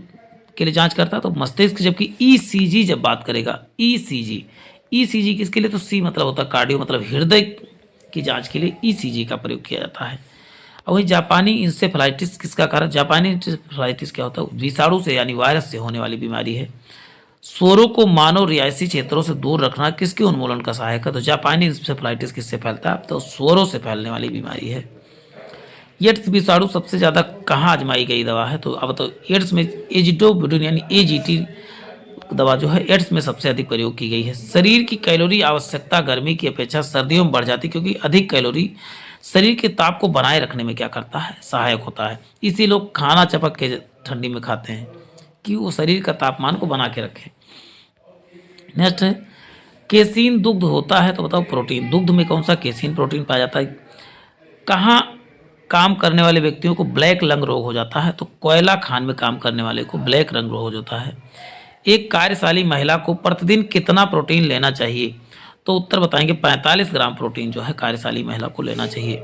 के लिए जांच करता है? तो मस्तिष्क। जबकि ECG जब बात करेगा, ECG किसके लिए? तो C मतलब होता है कार्डियो, मतलब हृदय की जांच के लिए ECG का प्रयोग किया जाता है। और वही जापानी इंसेफेलाइटिस किसका कारण? जापानी इंसेफेलाइटिस क्या होता है? विषाणु से यानी वायरस से होने वाली बीमारी है। स्वरों को मानव रिहायशी क्षेत्रों से दूर रखना किसके उन्मूलन का सहायक है? तो जापानी इंसेफेलाइटिस किससे फैलता है? तो स्वरों से फैलने वाली बीमारी है। एड्स विषाणु सबसे ज़्यादा कहाँ आजमाई गई दवा है? तो अब तो एड्स में एजिडोब्यूटिन यानी AGT दवा जो है एड्स में सबसे अधिक प्रयोग की गई है। शरीर की कैलोरी आवश्यकता गर्मी की अपेक्षा सर्दियों में बढ़ जाती है, क्योंकि अधिक कैलोरी शरीर के ताप को बनाए रखने में क्या करता है? सहायक होता है। इसी लोग खाना चपक के ठंडी में खाते हैं कि वो शरीर का तापमान को बना के रखें। नेक्स्ट है, केसीन दुग्ध होता है? तो बताओ, प्रोटीन। दुग्ध में कौन सा केसीन प्रोटीन पाया जाता है? कहाँ काम करने वाले व्यक्तियों को ब्लैक लंग रोग हो जाता है? तो कोयला खान में काम करने वाले को ब्लैक लंग रोग हो जाता है। एक कार्यशाली महिला को प्रतिदिन कितना प्रोटीन लेना चाहिए? तो उत्तर बताएंगे 45 ग्राम प्रोटीन जो है कार्यशाली महिला को लेना चाहिए।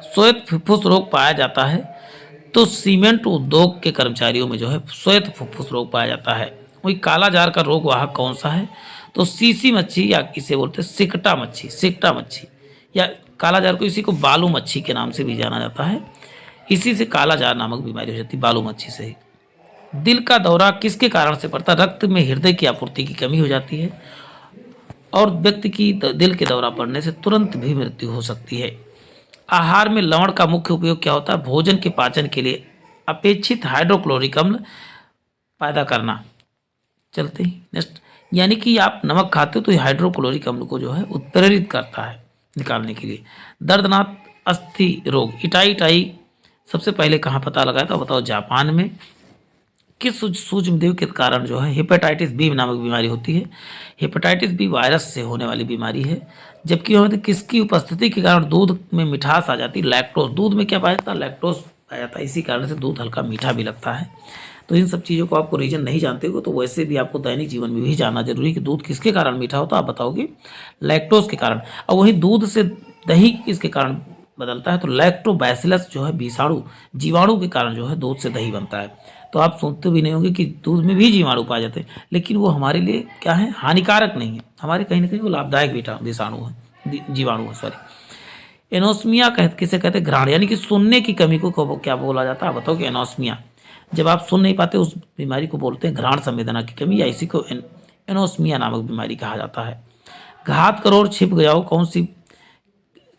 श्वेत फुफ्फुस रोग पाया जाता है तो सीमेंट उद्योग के कर्मचारियों में जो है श्वेत फुफ्फुस रोग पाया जाता है। वही काला जार का रोग वाहक कौन सा है? तो सीसी मच्छी, या इसे बोलते हैं सिकटा मच्छी, या काला जार को इसी को बालू मच्छी के नाम से भी जाना जाता है। इसी से काला जार नामक बीमारी हो जाती है, बालू मच्छी से ही। दिल का दौरा किसके कारण से पड़ता है? रक्त में हृदय की आपूर्ति की कमी हो जाती है और व्यक्ति की दिल के दौरा पड़ने से तुरंत भी मृत्यु हो सकती है। आहार में लवण का मुख्य उपयोग क्या होता है? भोजन के पाचन के लिए अपेक्षित हाइड्रोक्लोरिक अम्ल पैदा करना। चलते ही नेक्स्ट, यानी कि आप नमक खाते हो तो ये हाइड्रोक्लोरिक अम्ल को जो है उत्प्रेरित करता है निकालने के लिए। दर्दनाक अस्थि रोग इटाई सबसे पहले कहाँ पता लगाया था? बताओ, जापान में। किस सूक्ष्मजीव के कारण जो है हेपेटाइटिस बी नामक बीमारी होती है? हेपेटाइटिस बी वायरस से होने वाली बीमारी है। जबकि हमें किसकी उपस्थिति के कारण दूध में मिठास आ जाती है? लैक्टोज। दूध में क्या पाया जाता है? लैक्टोज पाया जाता है, इसी कारण से दूध हल्का मीठा भी लगता है। तो इन सब चीज़ों को आपको रीजन नहीं जानते हो तो वैसे भी आपको दैनिक जीवन में भी जानना जरूरी है कि दूध किसके कारण मीठा होता है। आप बताओगे लैक्टोज के कारण। और वहीं दूध से दही किसके कारण बदलता है? तो लैक्टोबैसिलस जो है जीवाणु के कारण जो है दूध से दही बनता है। तो आप सोचते भी नहीं होंगे कि दूध में भी जीवाणु पाए जाते हैं, लेकिन वो हमारे लिए क्या है? हानिकारक नहीं है, हमारे कहीं ना कहीं वो लाभदायक जीवाणु है, सॉरी। एनोस्मिया किसे कहते हैं? घ्राण, यानी कि सुनने की कमी को क्या बोला जाता है? बताओ कि एनोस्मिया, जब आप सुन नहीं पाते उस बीमारी को बोलते हैं घ्राण संवेदना की कमी, या इसी को एनोस्मिया नामक बीमारी कहा जाता है। घात करो और छिप जाओ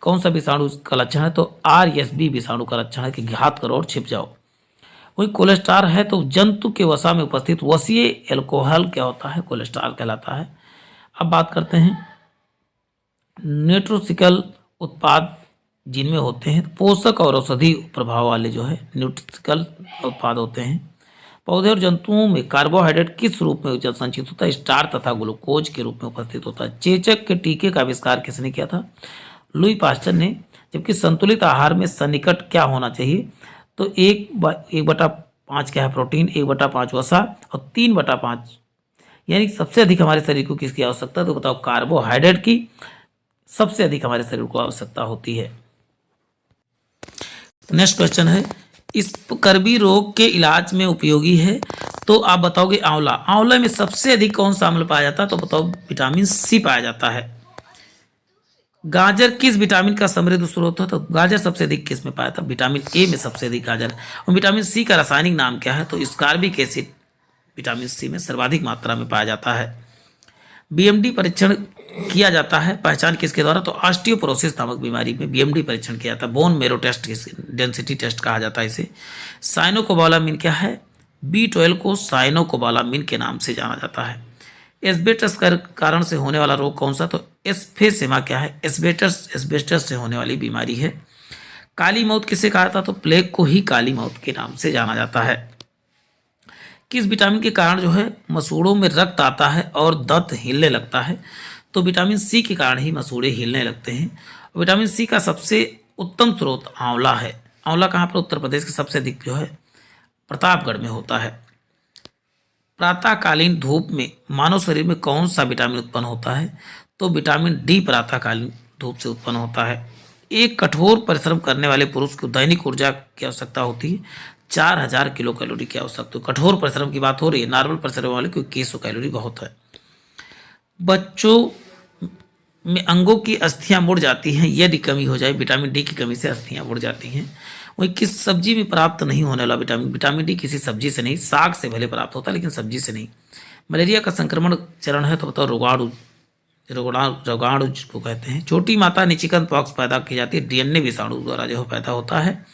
कौन सा विषाणु का लक्षण है? तो RSV विषाणु का लक्षण है कि घात करो और छिप जाओ। वही कोलेस्ट्रॉल है तो जंतु के वसा में उपस्थित वसीय एल्कोहल क्या होता है? कोलेस्ट्रॉल कहलाता है। अब बात करते हैं न्यूट्रोसिकल उत्पाद जिनमें होते हैं पोषक और औषधि प्रभाव वाले जो है न्यूट्रिकल उत्पाद होते हैं। पौधे और जंतुओं में कार्बोहाइड्रेट किस रूप में संचित होता है? स्टार्च तथा ग्लूकोज के रूप में उपस्थित होता है। चेचक के टीके का आविष्कार किसने किया था? लुई पास्चर ने। जबकि संतुलित आहार में सन्निकट क्या होना चाहिए? तो 1/5 क्या है? प्रोटीन, 1/5 वसा और 3/5, यानी सबसे अधिक हमारे शरीर को किसकी आवश्यकता है? तो बताओ, कार्बोहाइड्रेट की सबसे अधिक हमारे शरीर को आवश्यकता होती है। नेक्स्ट क्वेश्चन है, इस कर्बी रोग के इलाज में उपयोगी है? तो आप बताओगे आंवला में सबसे अधिक कौन सा अम्ल पाया जाता है? तो बताओ, विटामिन सी पाया जाता है। गाजर किस विटामिन का समृद्ध स्रोत है? तो गाजर सबसे अधिक किस में पाया था? विटामिन ए में सबसे अधिक गाजर। और विटामिन सी का रासायनिक नाम क्या है? तो स्कारबिक एसिड विटामिन सी में सर्वाधिक मात्रा में पाया जाता है। बीएमडी परीक्षण किया जाता है, पहचान किसके द्वारा? तो ऑस्टियोपोरोसिस नामक बीमारी में बीएमडी परीक्षण किया जाता है। Bone marrow test, density test कहा जाता है इसे। साइनोकोबालामिन क्या है? B12 को साइनोकोबालामिन के नाम से जाना जाता है। एस्बेस्टस के कारण से होने वाला रोग कौन सा? तो एस्फेसेमा क्या है? एस्बेस्टस से होने वाली बीमारी है। काली मौत किसे कहा था? तो प्लेग को ही काली मौत के नाम से जाना जाता है। किस विटामिन के कारण जो है मसूड़ों में रक्त आता है और दांत हिलने लगता है? तो विटामिन सी के कारण ही मसूड़े हिलने लगते हैं। विटामिन सी का सबसे उत्तम स्रोत आंवला है। आंवला कहाँ पर? उत्तर प्रदेश के सबसे अधिक जो है प्रतापगढ़ में होता है। प्रातःकालीन धूप में मानव शरीर में कौन सा विटामिन उत्पन्न होता है? तो विटामिन डी प्रातःकालीन धूप से उत्पन्न होता है। एक कठोर परिश्रम करने वाले पुरुष को दैनिक ऊर्जा की आवश्यकता होती है 4000 किलो कैलोरी की आवश्यकता। कठोर परिश्रम की बात हो रही है, नॉर्मल परिश्रम वाले को 2100 कैलोरी बहुत है। बच्चों में अंगों की अस्थियां मुड़ जाती हैं यदि कमी हो जाए, विटामिन डी की कमी से अस्थियां मुड़ जाती हैं। वही किस सब्जी में प्राप्त नहीं होने वाला विटामिन डी किसी सब्जी से नहीं, साग से भले प्राप्त होता है लेकिन सब्जी से नहीं। मलेरिया का संक्रमण चरण है तो बताओ, रोगाणु को कहते हैं। छोटी माता में चिकन पॉक्स पैदा की जाती है, डीएनए विषाणु द्वारा जो पैदा होता है।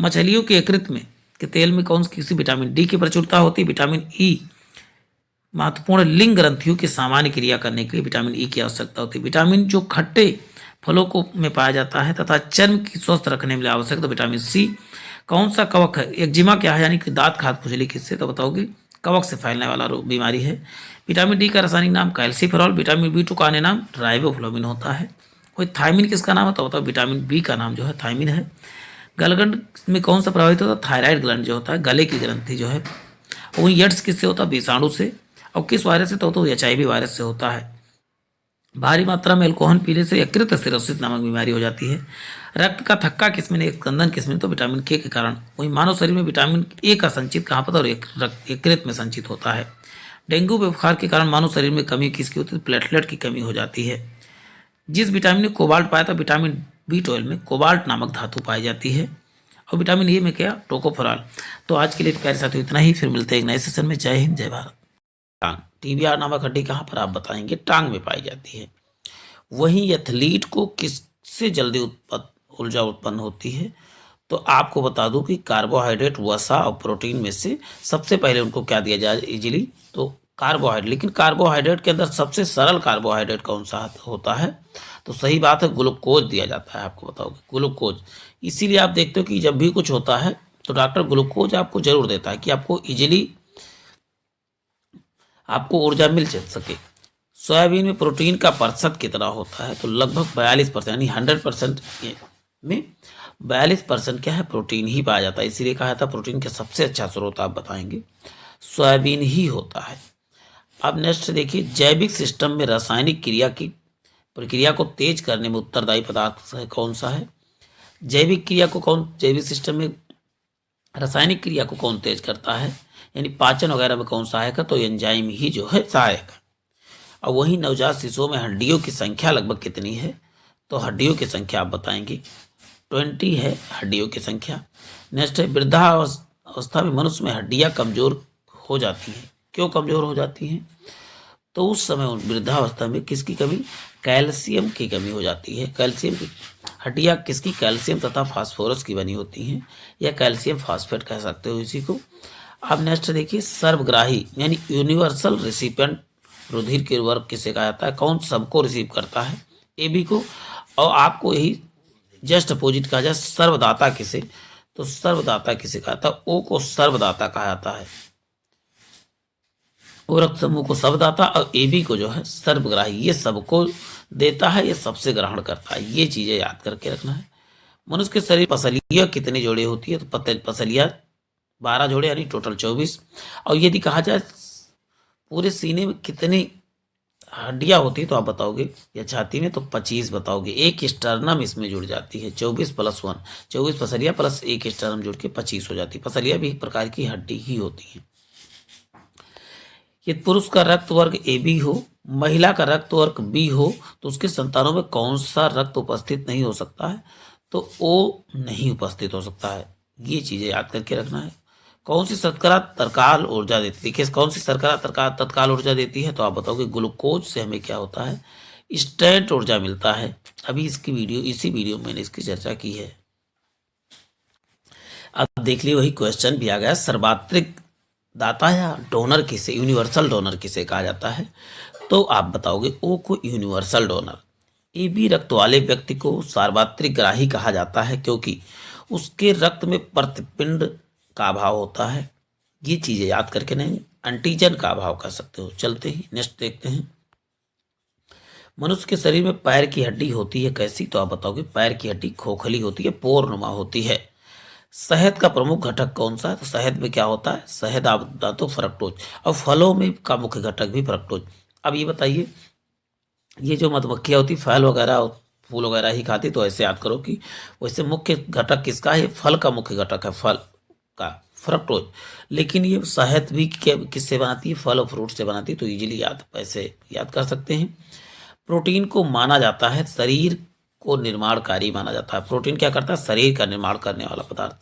मछलियों के यकृत में के तेल में कौन किसी विटामिन डी की प्रचुरता होती है? विटामिन ई महत्वपूर्ण लिंग ग्रंथियों की सामान्य क्रिया करने के लिए विटामिन ई की आवश्यकता होती है। विटामिन जो खट्टे फलों को में पाया जाता है तथा चर्म की स्वस्थ रखने में आवश्यक, तो विटामिन सी। कौन सा कवक है? एक्जिमा क्या है? यानी कि दांत खाद खुजली किससे? तो बताओगे कवक से फैलने वाला बीमारी है। विटामिन डी का रासायनिक नाम कैल्सीफेरॉल। विटामिन बी2 का अन्य नाम राइबोफ्लोविन होता है। कोई थायमिन किसका नाम है? तो बताओ विटामिन बी का नाम जो है थायमिन है। गलगंड में कौन सा प्रभावित होता है? थायराइड ग्लैंड जो होता है, गले की ग्रंथि जो है। वही एड्स किससे होता है? विषाणु से। और किस वायरस से? तो HIV वायरस से होता है। भारी मात्रा में अल्कोहल पीने से यकृत सिरोसिस नामक बीमारी हो जाती है। रक्त का थक्का किस में, स्कंदन किस में, तो विटामिन के कारण। वहीं मानव शरीर में विटामिन ए का संचित कहाँ पर, और यकृत में संचित होता है। डेंगू बुखार के कारण मानव शरीर में कमी किसकी होती है, प्लेटलेट की कमी हो जाती है। जिस विटामिन में कोबाल्ट पाया था, विटामिन B12 में कोबाल्ट नामक धातु पाई जाती है। और विटामिन ए में क्या, टोकोफेरॉल। तो आज के लिए प्यारे साथियों इतना ही, फिर मिलते हैं एक नए सेशन में। जय हिंद, जय भारत। टांग, टीबिया नामक हड्डी कहाँ पर, आप बताएंगे, टांग में पाई जाती है। वहीं एथलीट को किससे जल्दी ऊर्जा उत्पन्न होती है, तो आपको बता दूं कि कार्बोहाइड्रेट, वसा और प्रोटीन में से सबसे पहले उनको क्या दिया जाए इजीली, तो कार्बोहाइड्रेट। लेकिन कार्बोहाइड्रेट के अंदर सबसे सरल कार्बोहाइड्रेट कौन सा होता है, तो सही बात है, ग्लूकोज दिया जाता है। आपको बताओगे ग्लूकोज। इसीलिए आप देखते हो कि जब भी कुछ होता है तो डॉक्टर ग्लूकोज आपको जरूर देता है कि आपको इजीली आपको ऊर्जा मिल सके। सोयाबीन में प्रोटीन का प्रतिशत कितना होता है, तो लगभग 42%, यानी 100% में 42% क्या है, प्रोटीन ही पाया जाता है। इसीलिए कहा जाता है प्रोटीन के सबसे अच्छा स्रोत आप बताएंगे सोयाबीन ही होता है। अब नेक्स्ट देखिए, जैविक सिस्टम में रासायनिक क्रिया की प्रक्रिया को तेज करने में उत्तरदायी पदार्थ कौन सा है। जैविक क्रिया को कौन, जैविक सिस्टम में रासायनिक क्रिया को कौन तेज करता है, यानी पाचन वगैरह में कौन सहायक है, तो एंजाइम ही जो है सहायक है। और वहीं नवजात शिशुओं में हड्डियों की संख्या लगभग कितनी है, तो हड्डियों की संख्या आप बताएंगे 20 है हड्डियों की संख्या। नेक्स्ट है, वृद्धावस्था में मनुष्य में हड्डियां कमजोर हो जाती हैं। क्यों कमजोर हो जाती हैं, तो उस समय वृद्धावस्था में किसकी कमी, कैल्शियम की कमी हो जाती है। कैल्शियम की हड्डियां किसकी, कैल्शियम तथा फास्फोरस की बनी होती हैं, या कैल्शियम फास्फेट कह सकते हो इसी को। अब नेक्स्ट देखिए, सर्वग्राही यानी यूनिवर्सल रिसिपिएंट रुधिर के वर्ग किसे कहा जाता है, कौन सबको रिसीव करता है, AB को। और आपको यही जस्ट अपोजिट कहा जाए, सर्वदाता किसे, तो सर्वदाता किसे कहा जाता है, O को सर्वदाता कहा जाता है। ओ रक्त समूह को सर्वदाता और AB को जो है सर्वग्राही, ये सबको देता है, ये सबसे ग्रहण करता है। ये चीजें याद करके रखना है। मनुष्य के शरीर पसलियां कितनी जोड़े होती है, तो पसलियां 12 जोड़े, यानी टोटल 24। और यदि कहा जाए पूरे सीने में कितनी हड्डियां होती है, तो आप बताओगे, या छाती में, तो 25 बताओगे। एक स्टर्नम इसमें जुड़ जाती है, 24 + 1, 24 पसलियां प्लस एक स्टर्नम जुड़ के 25 हो जाती है। पसलियां भी एक प्रकार की हड्डी ही होती है। यदि पुरुष का रक्त वर्ग AB हो, महिला का रक्त वर्ग B हो, तो उसके संतानों में कौन सा रक्त उपस्थित नहीं हो सकता है, तो O नहीं उपस्थित हो सकता है। ये चीजें याद करके रखना है। कौन सी शर्करा तत्काल ऊर्जा देती है, देखिए कौन सी शर्करा तत्काल ऊर्जा देती है, तो आप बताओगे ग्लूकोज से हमें क्या होता है, इंस्टेंट ऊर्जा मिलता है। अभी इसी वीडियो में मैंने इसकी चर्चा की है। अब देख लियो, वही क्वेश्चन भी आ गया, सर्वात्रिक दाता या डोनर किसे, यूनिवर्सल डोनर किसे कहा जाता है, तो आप बताओगे O को यूनिवर्सल डोनर। AB रक्त वाले व्यक्ति को सार्वत्रिक ग्राही कहा जाता है, क्योंकि उसके रक्त में प्रतिपिंड का अभाव होता है। ये चीजें याद करके नहीं, एंटीजन का अभाव कह सकते हो। चलते ही नेक्स्ट देखते हैं, मनुष्य के शरीर में पैर की हड्डी होती है कैसी, तो आप बताओगे पैर की हड्डी खोखली होती है, पोरनुमा होती है। शहद का प्रमुख घटक कौन सा है, तो शहद में क्या होता है, शहद आप बता दो फ्रक्टोज, और फलों में का मुख्य घटक भी फ्रक्टोज। अब ये बताइए, ये जो मधुमक्खियाँ होती फल वगैरह फूल वगैरह ही खाती, तो ऐसे याद करो कि वैसे मुख्य घटक किसका है, फल का मुख्य घटक है, फल का फ्रक्टोज। लेकिन ये शहद भी किससे बनाती है, फल और फ्रूट से बनाती है, तो इजीली ऐसे याद कर सकते हैं। प्रोटीन को माना जाता है शरीर को निर्माणकारी माना जाता है। प्रोटीन क्या करता है, शरीर का निर्माण करने वाला पदार्थ।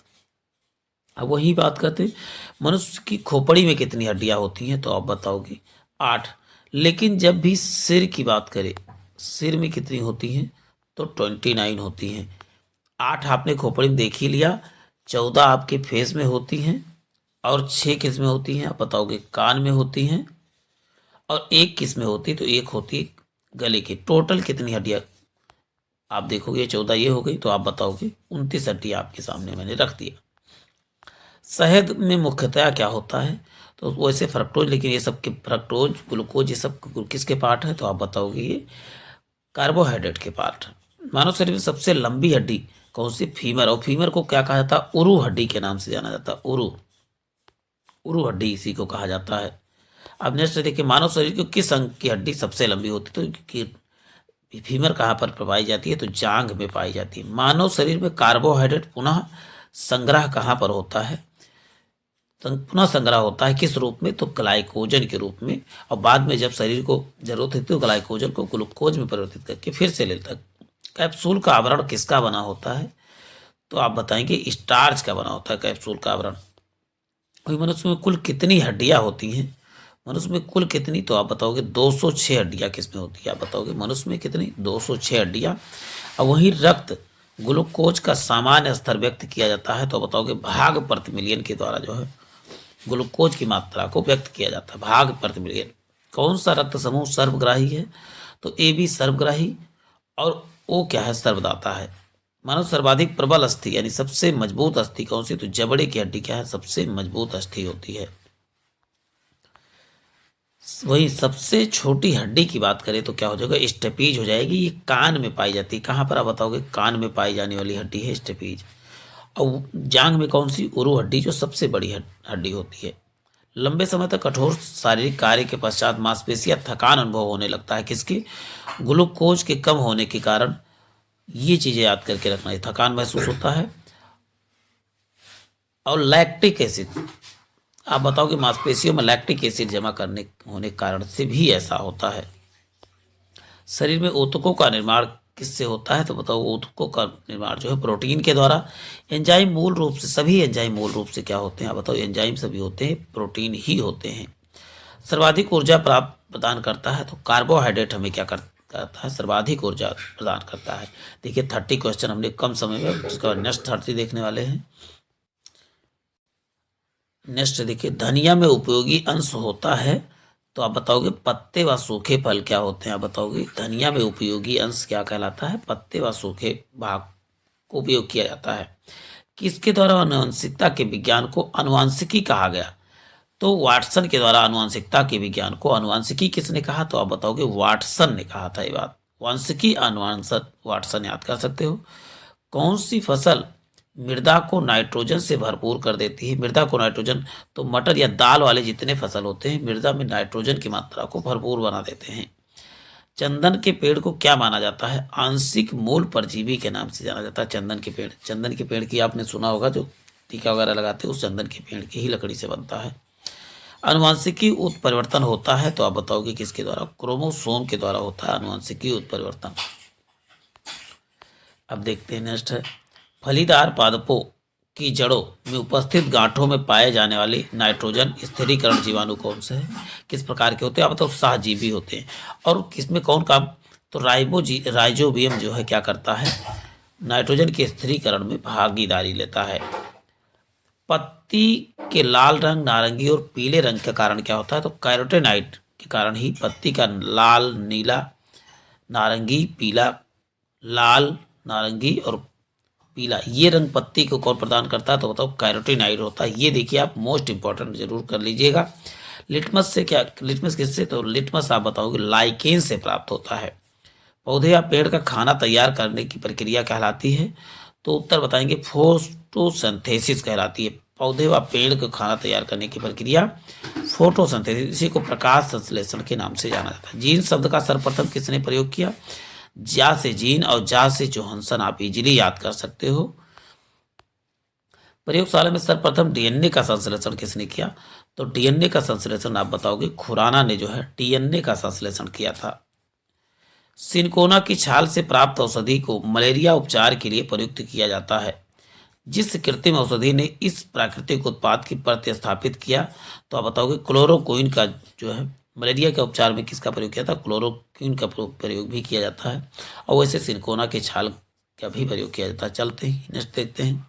अब वही बात करते हैं, मनुष्य की खोपड़ी में कितनी हड्डियां होती हैं, तो आप बताओगे 8। लेकिन जब भी सिर की बात करें, सिर में कितनी होती हैं, तो 29 होती हैं। 8 आपने खोपड़ी में देख ही लिया, 14 आपके फेस में होती हैं, और 6 किस में होती हैं, आप बताओगे कान में होती हैं, और 1 किस में होती, तो 1 होती है गले की। टोटल कितनी हड्डियां आप देखोगे, 14 ये हो गई, तो आप बताओगे 29 हड्डियां आपके सामने मैंने रख दिया। शहद में मुख्यतः क्या होता है, तो वैसे फ्रक्टोज, लेकिन ये सब के फ्रक्टोज ग्लूकोज ये सब किसके पार्ट है, तो आप बताओगे ये कार्बोहाइड्रेट के पार्ट है। मानव शरीर में सबसे लंबी हड्डी कौन सी, फीमर। और फीमर को क्या कहा जाता है, उरु हड्डी के नाम से जाना जाता है, उरु हड्डी इसी को कहा जाता है। अब नेक्स्ट देखिए, मानव शरीर की किस अंग की हड्डी सबसे लंबी होती है, तो फीमर कहाँ पर पाई जाती है? तो जांघ में पाई जाती है। मानव शरीर में कार्बोहाइड्रेट पुनः संग्रह कहाँ पर होता है? पुनः संग्रह होता है किस रूप में? तो ग्लाइकोजन के रूप में, और बाद में जब शरीर को जरूरत होती है तो ग्लाइकोजन को ग्लूकोज में परिवर्तित करके फिर से लेता है। कैप्सूल का आवरण किसका बना होता है? तो आप बताएंगे स्टार्च का बना होता है कैप्सूल का आवरण। वही मनुष्य में कुल कितनी हड्डियां होती हैं? मनुष्य में कुल कितनी? तो आप बताओगे 206 हड्डियां किसमें होती है? आप बताओगे मनुष्य में कितनी? 206 हड्डियां। और वहीं रक्त ग्लूकोज का सामान्य स्तर व्यक्त किया जाता है, तो बताओगे भाग प्रति मिलियन के द्वारा जो है ग्लूकोज की मात्रा को व्यक्त किया जाता है, भाग प्रति मिलियन। कौन सा रक्त समूह सर्वग्राही है? तो ए बी सर्वग्राही, और ओ क्या है? सर्वदाता है। मानो सर्वाधिक प्रबल अस्थि यानी सबसे मजबूत अस्थि कौन सी? तो जबड़े की हड्डी क्या है? सबसे मजबूत अस्थि होती है। वही सबसे छोटी हड्डी की बात करें तो क्या हो जाएगा? स्टेपीज हो जाएगी। ये कान में पाई जाती है। कहाँ पर? आप बताओगे कान में पाई जाने वाली हड्डी है स्टेपीज। और जांघ में कौन सी? उरु हड्डी, जो सबसे बड़ी हड्डी होती है। लंबे समय तक कठोर शारीरिक कार्य के पश्चात मांसपेशियां थकान अनुभव होने लगता है किसके? ग्लूकोज के कम होने के कारण। ये चीजें याद करके रखना है, थकान महसूस होता है। और लैक्टिक एसिड, आप बताओ कि मांसपेशियों में लैक्टिक एसिड जमा करने होने के कारण से भी ऐसा होता है। शरीर में ऊतकों का निर्माण किससे होता है? तो बताओ ऊतकों का निर्माण जो है प्रोटीन के द्वारा। एंजाइम मूल रूप से, सभी एंजाइम मूल रूप से क्या होते हैं? आप बताओ एंजाइम सभी होते हैं प्रोटीन ही होते हैं। सर्वाधिक ऊर्जा प्राप्त प्रदान करता है, तो कार्बोहाइड्रेट हमें क्या करता है? सर्वाधिक ऊर्जा प्रदान करता है। देखिए 30 क्वेश्चन हमने कम समय में, उसके बाद नेक्स्ट 30 देखने वाले हैं। नेक्स्ट देखिए, धनिया में उपयोगी अंश होता है, तो आप बताओगे पत्ते व सूखे फल क्या होते हैं? आप बताओगे धनिया में उपयोगी अंश क्या कहलाता है? पत्ते व सूखे भाग को उपयोग किया जाता है। किसके द्वारा आनुवंशिकता के विज्ञान को अनुवांशिकी कहा गया? तो वाटसन के द्वारा आनुवंशिकता के विज्ञान को अनुवांशिकी किसने कहा? तो आप बताओगे वाटसन ने कहा था। ये बात वांशिकी अनुवांशन वाटसन याद कर सकते हो। कौन सी फसल मृदा को नाइट्रोजन से भरपूर कर देती है? मृदा को नाइट्रोजन, तो मटर या दाल वाले जितने फसल होते हैं मृदा में नाइट्रोजन की मात्रा को भरपूर बना देते हैं। चंदन के पेड़ को क्या माना जाता है? आंशिक मूल परजीवी के नाम से जाना जाता है। चंदन के पेड़, चंदन के पेड़ की आपने सुना होगा, जो टीका वगैरह लगाते हैं उस चंदन के पेड़ की ही लकड़ी से बनता है। अनुवांशिकी उत्परिवर्तन होता है, तो आप बताओगे किसके द्वारा? क्रोमोसोम के द्वारा होता है अनुवांशिकी उत्परिवर्तन। अब देखते हैं नेक्स्ट है, फलीदार पादपों की जड़ों में उपस्थित गांठों में पाए जाने वाले नाइट्रोजन स्थिरीकरण जीवाणु कौन से हैं? किस प्रकार के होते हैं? आप बताओ सहजीवी होते हैं। और किसमें कौन काम? तो राइजोबियम जो है क्या करता है? नाइट्रोजन के स्थिरीकरण में भागीदारी लेता है। पत्ती के लाल रंग, नारंगी और पीले रंग का कारण क्या होता है? तो कैरोटेनाइड के कारण ही पत्ती का लाल, नीला, नारंगी, पीला, लाल, नारंगी और पीला, ये रंग पत्ती को कौन प्रदान करता है? तो बताओ कैरोटीनाइड होता है। ये देखिए आप मोस्ट इंपॉर्टेंट जरूर कर लीजिएगा। लिटमस से क्या, लिटमस किससे? तो लिटमस आप बताओगे लाइकेन से प्राप्त होता है। पौधे या पेड़ का खाना तैयार करने की प्रक्रिया कहलाती है, तो उत्तर बताएंगे फोटोसिंथेसिस कहलाती है। पौधे व पेड़ का खाना तैयार करने की प्रक्रिया फोटोसिंथेसिस, इसी को प्रकाश संश्लेषण के नाम से जाना जाता है। जीन शब्द का सर्वप्रथम किसने प्रयोग किया? जा से जीन और जा से जोहानसन, आप इजीली याद कर सकते हो। प्रयोगशाला में सर्वप्रथम डीएनए का संश्लेषण किसने किया? तो डीएनए का संश्लेषण आप बताओगे खुराना ने जो है डीएनए का संश्लेषण किया था। सिनकोना की छाल से प्राप्त औषधि को मलेरिया उपचार के लिए प्रयुक्त किया जाता है। जिस कृत्रिम औषधि ने इस प्राकृतिक उत्पाद की प्रतिस्थापित किया, तो आप बताओगे क्लोरोक्विन का जो है मलेरिया के उपचार में किसका प्रयोग किया था? क्लोरोक्विन का प्रयोग भी किया जाता है। और वैसे सिनकोना के छाल का भी प्रयोग किया जाता है। चलते ही नेक्स्ट देखते हैं,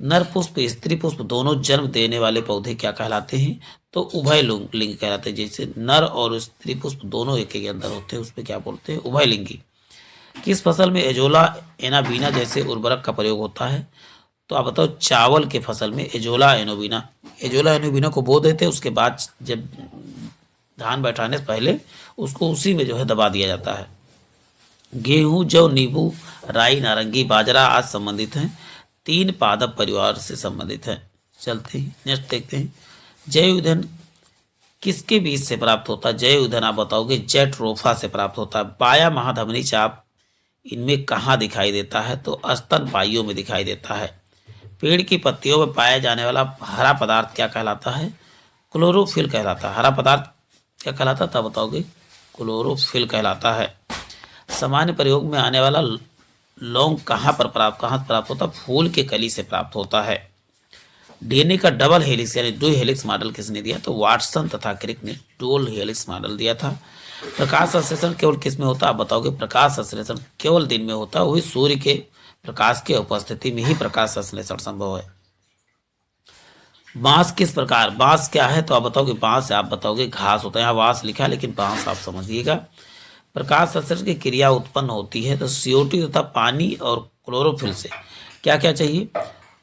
नर पुष्प स्त्री पुष्प दोनों जन्म देने वाले पौधे क्या कहलाते हैं? तो उभय लिंग कहलाते हैं। जैसे नर और स्त्री पुष्प दोनों एक के अंदर होते हैं, उसमें क्या बोलते हैं? उभयलिंगी। किस फसल में एजोला एनाबीना जैसे उर्वरक का प्रयोग होता है? तो आप बताओ चावल के फसल में एजोला एनोबिना को बो देते हैं, उसके बाद जब धान बैठाने से पहले उसको उसी में जो है दबा दिया जाता है। गेहूं, जौ, नींबू, राई, नारंगी, बाजरा आज संबंधित हैं, 3 पादप परिवार से संबंधित हैं। चलते ही नेक्स्ट देखते हैं, जैव ईंधन किसके बीज से प्राप्त होता है? जैव ईंधन आप बताओगे जेट्रोफा से प्राप्त होता है। बाया महाधमनी चाप इनमें कहाँ दिखाई देता है? तो स्तनपाइयों में दिखाई देता है। पेड़ की पत्तियों में पाया जाने वाला हरा पदार्थ क्या कहलाता है? क्लोरोफिल कहलाता है। हरा पदार्थ क्या कहलाता है? तब बताओगे क्लोरोफिल कहलाता है। सामान्य प्रयोग में आने वाला लौंग कहाँ प्राप्त होता है? फूल के कली से प्राप्त होता है। डीएनए का डबल हेलिक्स यानी डू हेलिक्स मॉडल किसने दिया? तो वाटसन तथा क्रिक ने डुअल हेलिक्स मॉडल दिया था। प्रकाश संश्लेषण केवल किस में होता है? आप बताओगे प्रकाश संश्लेषण केवल दिन में होता है। वही सूर्य के प्रकाश के उपस्थिति में ही प्रकाश संश्लेषण संभव है। बांस किस प्रकार? बांस क्या है? तो आप बताओगे बांस, आप बताओगे घास होता है। यहाँ बांस लिखा है लेकिन बांस आप समझिएगा। प्रकाश संश्लेषण की क्रिया उत्पन्न होती है तो CO2 तथा पानी और क्लोरोफिल से क्या क्या चाहिए?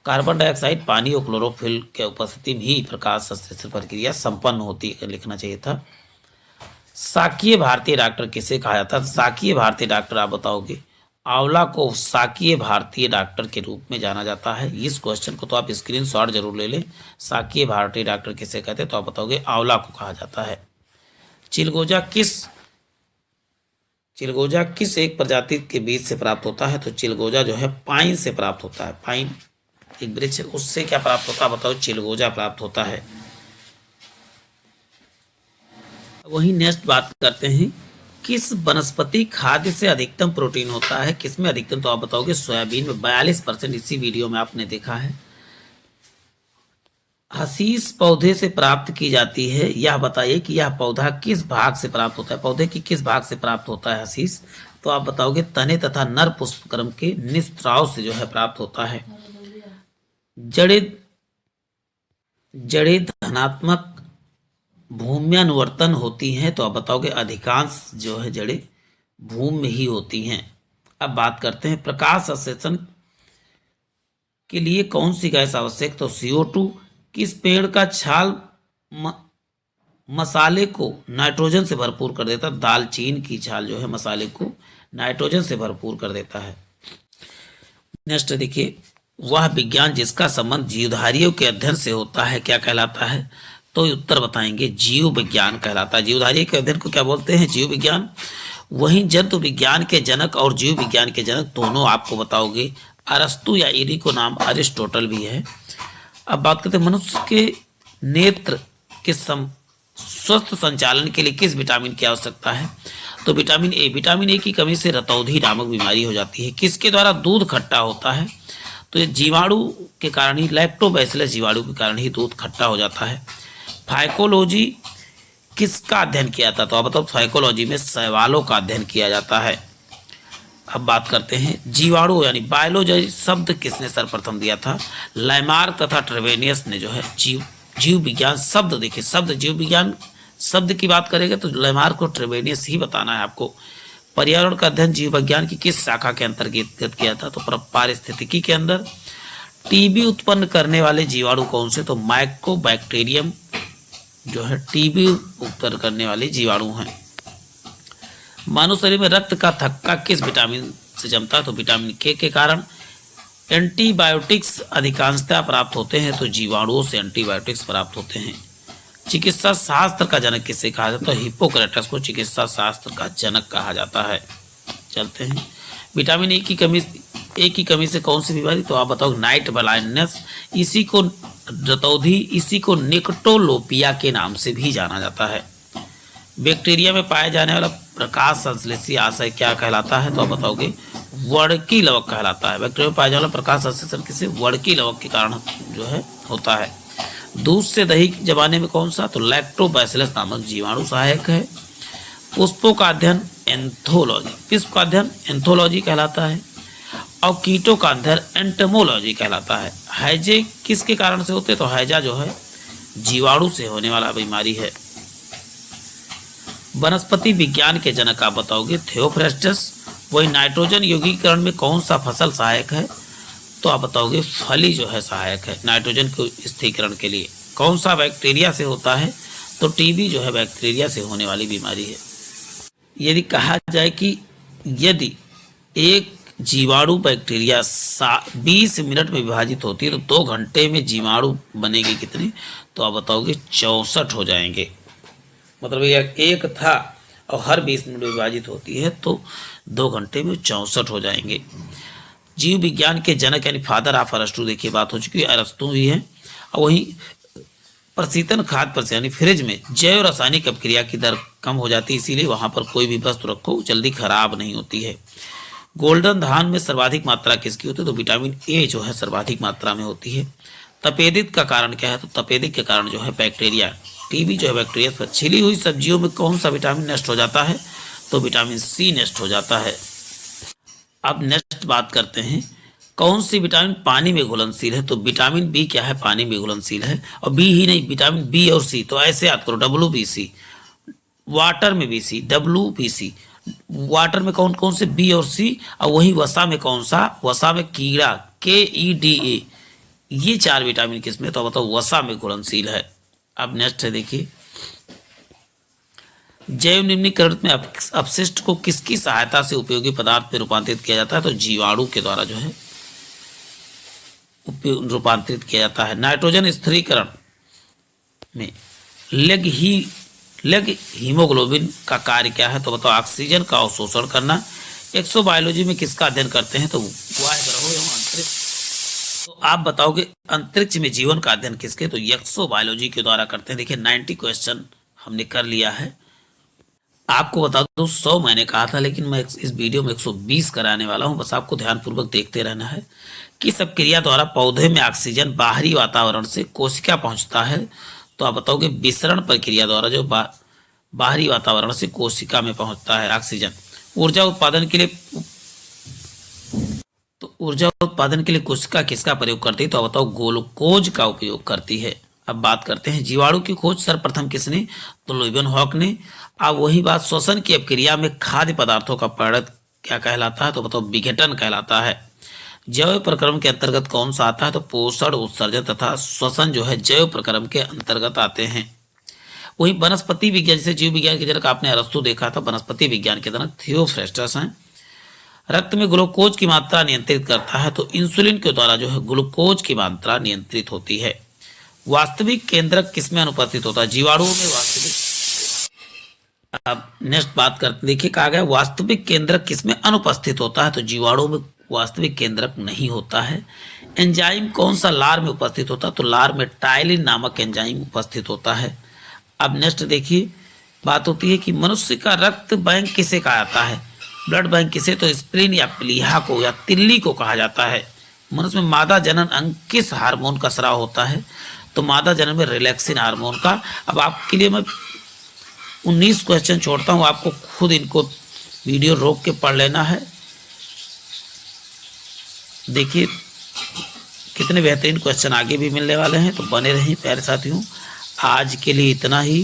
कार्बन डाइऑक्साइड, पानी और क्लोरोफिल के उपस्थिति में ही प्रकाश संश्लेषण प्रक्रिया संपन्न होती है, लिखना चाहिए था। शाकीय भारतीय डॉक्टर किसे कहा जाता है? शाकीय भारतीय डॉक्टर आप बताओगे आंवला को शाकीय भारतीय डॉक्टर के रूप में जाना जाता है। इस क्वेश्चन को तो आप स्क्रीनशॉट जरूर ले लें। शाकीय भारतीय डॉक्टर किसे कहते हैं? तो आप बताओगे आंवला को कहा जाता है। चिलगोजा किस एक प्रजाति के बीज से प्राप्त होता है? तो चिलगोजा जो है पाइन से प्राप्त होता है। पाइन एक वृक्ष है, उससे क्या प्राप्त होता है? बताओ चिलगोजा प्राप्त होता है। वही नेक्स्ट बात करते हैं, किस वनस्पति खाद्य से अधिकतम प्रोटीन होता है? किसमें अधिकतम? तो आप बताओगे सोयाबीन में 42%। इसी वीडियो में आपने देखा है। हसीस पौधे से प्राप्त की जाती है। यह बताइए कि यह पौधा किस भाग से प्राप्त होता है? पौधे की किस भाग से प्राप्त होता है हसीस? तो आप बताओगे तने तथा नर पुष्पक्रम के निस्त्राव से जो है प्राप्त होता है। जड़ें धनात्मक भूम्यानुवर्तन होती हैं। तो आप बताओगे अधिकांश जो है जड़ें भूमि में ही होती हैं। अब बात करते हैं प्रकाश संश्लेषण के लिए कौन सी गैस आवश्यक? तो CO2। किस पेड़ का छाल मसाले को नाइट्रोजन से भरपूर कर देता है? दालचीनी की छाल जो है मसाले को नाइट्रोजन से भरपूर कर देता है। नेक्स्ट देखिए, वह विज्ञान जिसका संबंध जीवधारियों के अध्ययन से होता है क्या कहलाता है? तो उत्तर बताएंगे जीव विज्ञान कहलाता है। जीवधारियों के अध्ययन को क्या बोलते हैं? जीव विज्ञान। वहीं जंतु विज्ञान के जनक और जीव विज्ञान के जनक दोनों आपको बताओगे अरस्तु या इरी को नाम अरिस्टोटल भी है। अब बात करते हैं मनुष्य के नेत्र के स्वस्थ संचालन के लिए किस विटामिन की आवश्यकता है? तो विटामिन ए की कमी से रतौंधी नामक बीमारी हो जाती है। किसके द्वारा दूध खट्टा होता है? तो ये जीवाणु के कारण ही, लैक्टोबैसिलस जीवाणु के कारण ही दूध खट्टा हो जाता है। फाइकोलॉजी किसका अध्ययन किया था? तो आप बताओ फाइकोलॉजी में शैवालों का अध्ययन किया जाता है। अब बात करते हैं जीवाणु यानी बायोलॉजी शब्द किसने सर्वप्रथम दिया था? लैमार्क तथा ट्रेवेनियस ने जो है जीव विज्ञान शब्द, देखिए शब्द जीव विज्ञान शब्द की बात करेंगे तो लैमार्क और ट्रेवेनियस ही बताना है आपको। पर्यावरण का अध्ययन जीव विज्ञान की किस शाखा के अंतर्गत किया था? तो पारिस्थितिकी के अंदर। टीबी उत्पन्न करने वाले जीवाणु कौन से? तो माइकोबैक्टीरियम जो है टीबी उत्पन्न करने वाले जीवाणु हैं। मानव शरीर में रक्त का थक्का किस विटामिन से जमता है? तो विटामिन के कारण। एंटीबायोटिक्स अधिकांशतः प्राप्त होते हैं तो जीवाणुओं से एंटीबायोटिक्स प्राप्त होते हैं। चिकित्सा शास्त्र का जनक किसे कहा जाता है? तो हिप्पोक्रेटस को चिकित्सा शास्त्र का जनक कहा जाता है। चलते हैं विटामिन ए की कमी से कौन सी बीमारी? तो आप बताओ नाइट ब्लाइंडनेस। इसी को रतौंधी, इसी को निकटोलोपिया के नाम से भी जाना जाता है। बैक्टीरिया में पाया जाने वाला प्रकाश संश्लेषी आशय क्या कहलाता है? तो आप बताओगे वर्णकी लवक कहलाता है। बैक्टीरिया में पाया जाने वाला प्रकाश संश्लेषण किसे? वर्णकी लवक के कारण जो है होता है। दूध से दही जमाने में कौन सा? तो लैक्टोबैसिलस नामक जीवाणु सहायक है। पुष्पों का अध्ययन एंथोलॉजी, पुष्प का अध्ययन एंथोलॉजी कहलाता है और कीटों का अध्ययन एंटमोलॉजी कहलाता है। हैजे किसके कारण से होते? तो हैजा जो है जीवाणु से होने वाला बीमारी है। वनस्पति विज्ञान के जनक आप बताओगे थियोफ्रेस्टस। वही नाइट्रोजन यौगिकीकरण में कौन सा फसल सहायक है? तो आप बताओगे फली जो है सहायक है नाइट्रोजन के स्थिरीकरण के लिए। कौन सा बैक्टीरिया से होता है? तो टीबी जो है बैक्टीरिया से होने वाली बीमारी है। यदि कहा जाए कि यदि एक जीवाणु बैक्टीरिया 20 मिनट में विभाजित होती है तो 2 घंटे में जीवाणु बनेंगे कितने? तो आप बताओगे 64 हो जाएंगे। मतलब यह एक था और हर 20 मिनट में विभाजित होती है तो 2 घंटे में 64 हो जाएंगे। जीव विज्ञान के जनक यानी फादर ऑफ अरस्तु, देखिए बात हो चुकी है, अरस्तु भी है। और वहीं प्रशीतन खाद्य पर यानी फ्रिज में जैव रासायनिक अपक्रिया की दर कम हो जाती है, इसीलिए वहां पर कोई भी वस्तु रखो जल्दी खराब नहीं होती है। गोल्डन धान में सर्वाधिक मात्रा किसकी होती है? तो विटामिन ए जो है सर्वाधिक मात्रा में होती है। तपेदिक का कारण क्या है? तो तपेदिक के कारण जो है बैक्टीरिया, टीबी जो है बैक्टीरिया पर। छिली हुई सब्जियों में कौन सा विटामिन नष्ट हो जाता है? तो विटामिन सी नष्ट हो जाता है। अब नेक्स्ट बात करते हैं, कौन सी विटामिन पानी में घुलनशील है? तो विटामिन बी क्या है? पानी में घुलनशील है। और बी ही नहीं, विटामिन बी और सी, तो ऐसे याद करो, WBC। वाटर में भी सी, WBC। वाटर में कौन कौन से? बी और सी। और वही वसा में कौन सा? वसा में कीड़ा, KEDA। ये 4 विटामिन किसमें? तो बताओ वसा में घुलनशील है। अब नेक्स्ट है, देखिए जैव निम्नीकरण में अपशिष्ट को किसकी सहायता से उपयोगी पदार्थ में रूपांतरित किया जाता है? तो जीवाणु के द्वारा जो है रूपांतरित किया जाता है। नाइट्रोजन स्थिरीकरण में लेग हीमोग्लोबिन का कार्य क्या है? तो बताओ ऑक्सीजन का अवशोषण करना। एक्सोबायोलॉजी में किसका अध्ययन करते हैं? तो बाह्य ग्रहों एवं अंतरिक्ष। तो आप बताओगे अंतरिक्ष में जीवन का अध्ययन किसके? तो एक्सोबायोलॉजी के द्वारा करते हैं। देखिए 90 क्वेश्चन हमने कर लिया है। आपको बता दूं 100 मैंने कहा था, लेकिन मैं इस वीडियो में 120 कराने वाला हूं। बस आपको ध्यानपूर्वक देखते रहना है। किस अपक्रिया द्वारा पौधे में ऑक्सीजन बाहरी वातावरण से कोशिका पहुंचता है? तो आप बताओगे विसरण प्रक्रिया द्वारा जो बाहरी वातावरण से कोशिका में पहुंचता है ऑक्सीजन। ऊर्जा उत्पादन के लिए कोशिका किसका प्रयोग करती है? तो बताओ ग्लूकोज का उपयोग करती है। अब बात करते हैं जीवाणु की खोज सर्वप्रथम किसने? तो लीवेनहॉक ने। अब वही बात, श्वसन की अपक्रिया में खाद्य पदार्थों का परिणत क्या कहलाता है? तो बताओ विघटन कहलाता है। जैव प्रक्रम के अंतर्गत कौन सा आता है? तो पोषण, उत्सर्जन तथा श्वसन जो है जैव प्रक्रम के अंतर्गत आते हैं। वही वनस्पति विज्ञान, जैसे जीव विज्ञान के जनक आपने अरस्तु देखा था, वनस्पति विज्ञान के जनक थियोफ्रेस्टस हैं। रक्त में ग्लूकोज की मात्रा नियंत्रित करता है, तो इंसुलिन के द्वारा जो है ग्लूकोज की मात्रा नियंत्रित होती है। वास्तविक केंद्रक किसमें अनुपस्थित होता है? जीवाणुओं में वास्तविक। अब नेक्स्ट बात करते, देखिए कहा गया वास्तविक केंद्रक किसमें अनुपस्थित होता है? तो जीवाणुओं में वास्तविक केंद्रक नहीं होता है। एंजाइम कौन सा लार में उपस्थित होता है? तो लार में टाइलिन नामक एंजाइम उपस्थित होता है। अब नेक्स्ट देखिए बात होती है कि मनुष्य का रक्त बैंक किसे कहा जाता है? ब्लड बैंक किसे? तो स्प्लीन या प्लीहा को या तिल्ली को कहा जाता है। मनुष्य में मादा जनन अंग किस हार्मोन का स्राव होता है? तो मादा जनन में रिलैक्सिन हार्मोन का। अब आपके लिए मैं 19 क्वेश्चन छोड़ता हूँ, आपको खुद इनको वीडियो रोक के पढ़ लेना है। देखिए कितने बेहतरीन क्वेश्चन आगे भी मिलने वाले हैं, तो बने रहें प्यारे साथियों। आज के लिए इतना ही।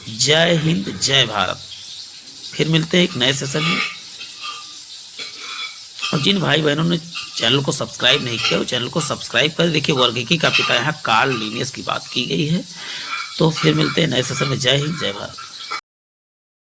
जय हिंद, जय भारत। फिर मिलते हैं एक नए सेशन में। और जिन भाई बहनों ने चैनल को सब्सक्राइब नहीं किया वो चैनल को सब्सक्राइब करें। देखिए वर्गीकी का पिता यहाँ कार्ल लिनियस की बात की गई है। तो फिर मिलते हैं नए सेशन में। जय हिंद, जय भारत।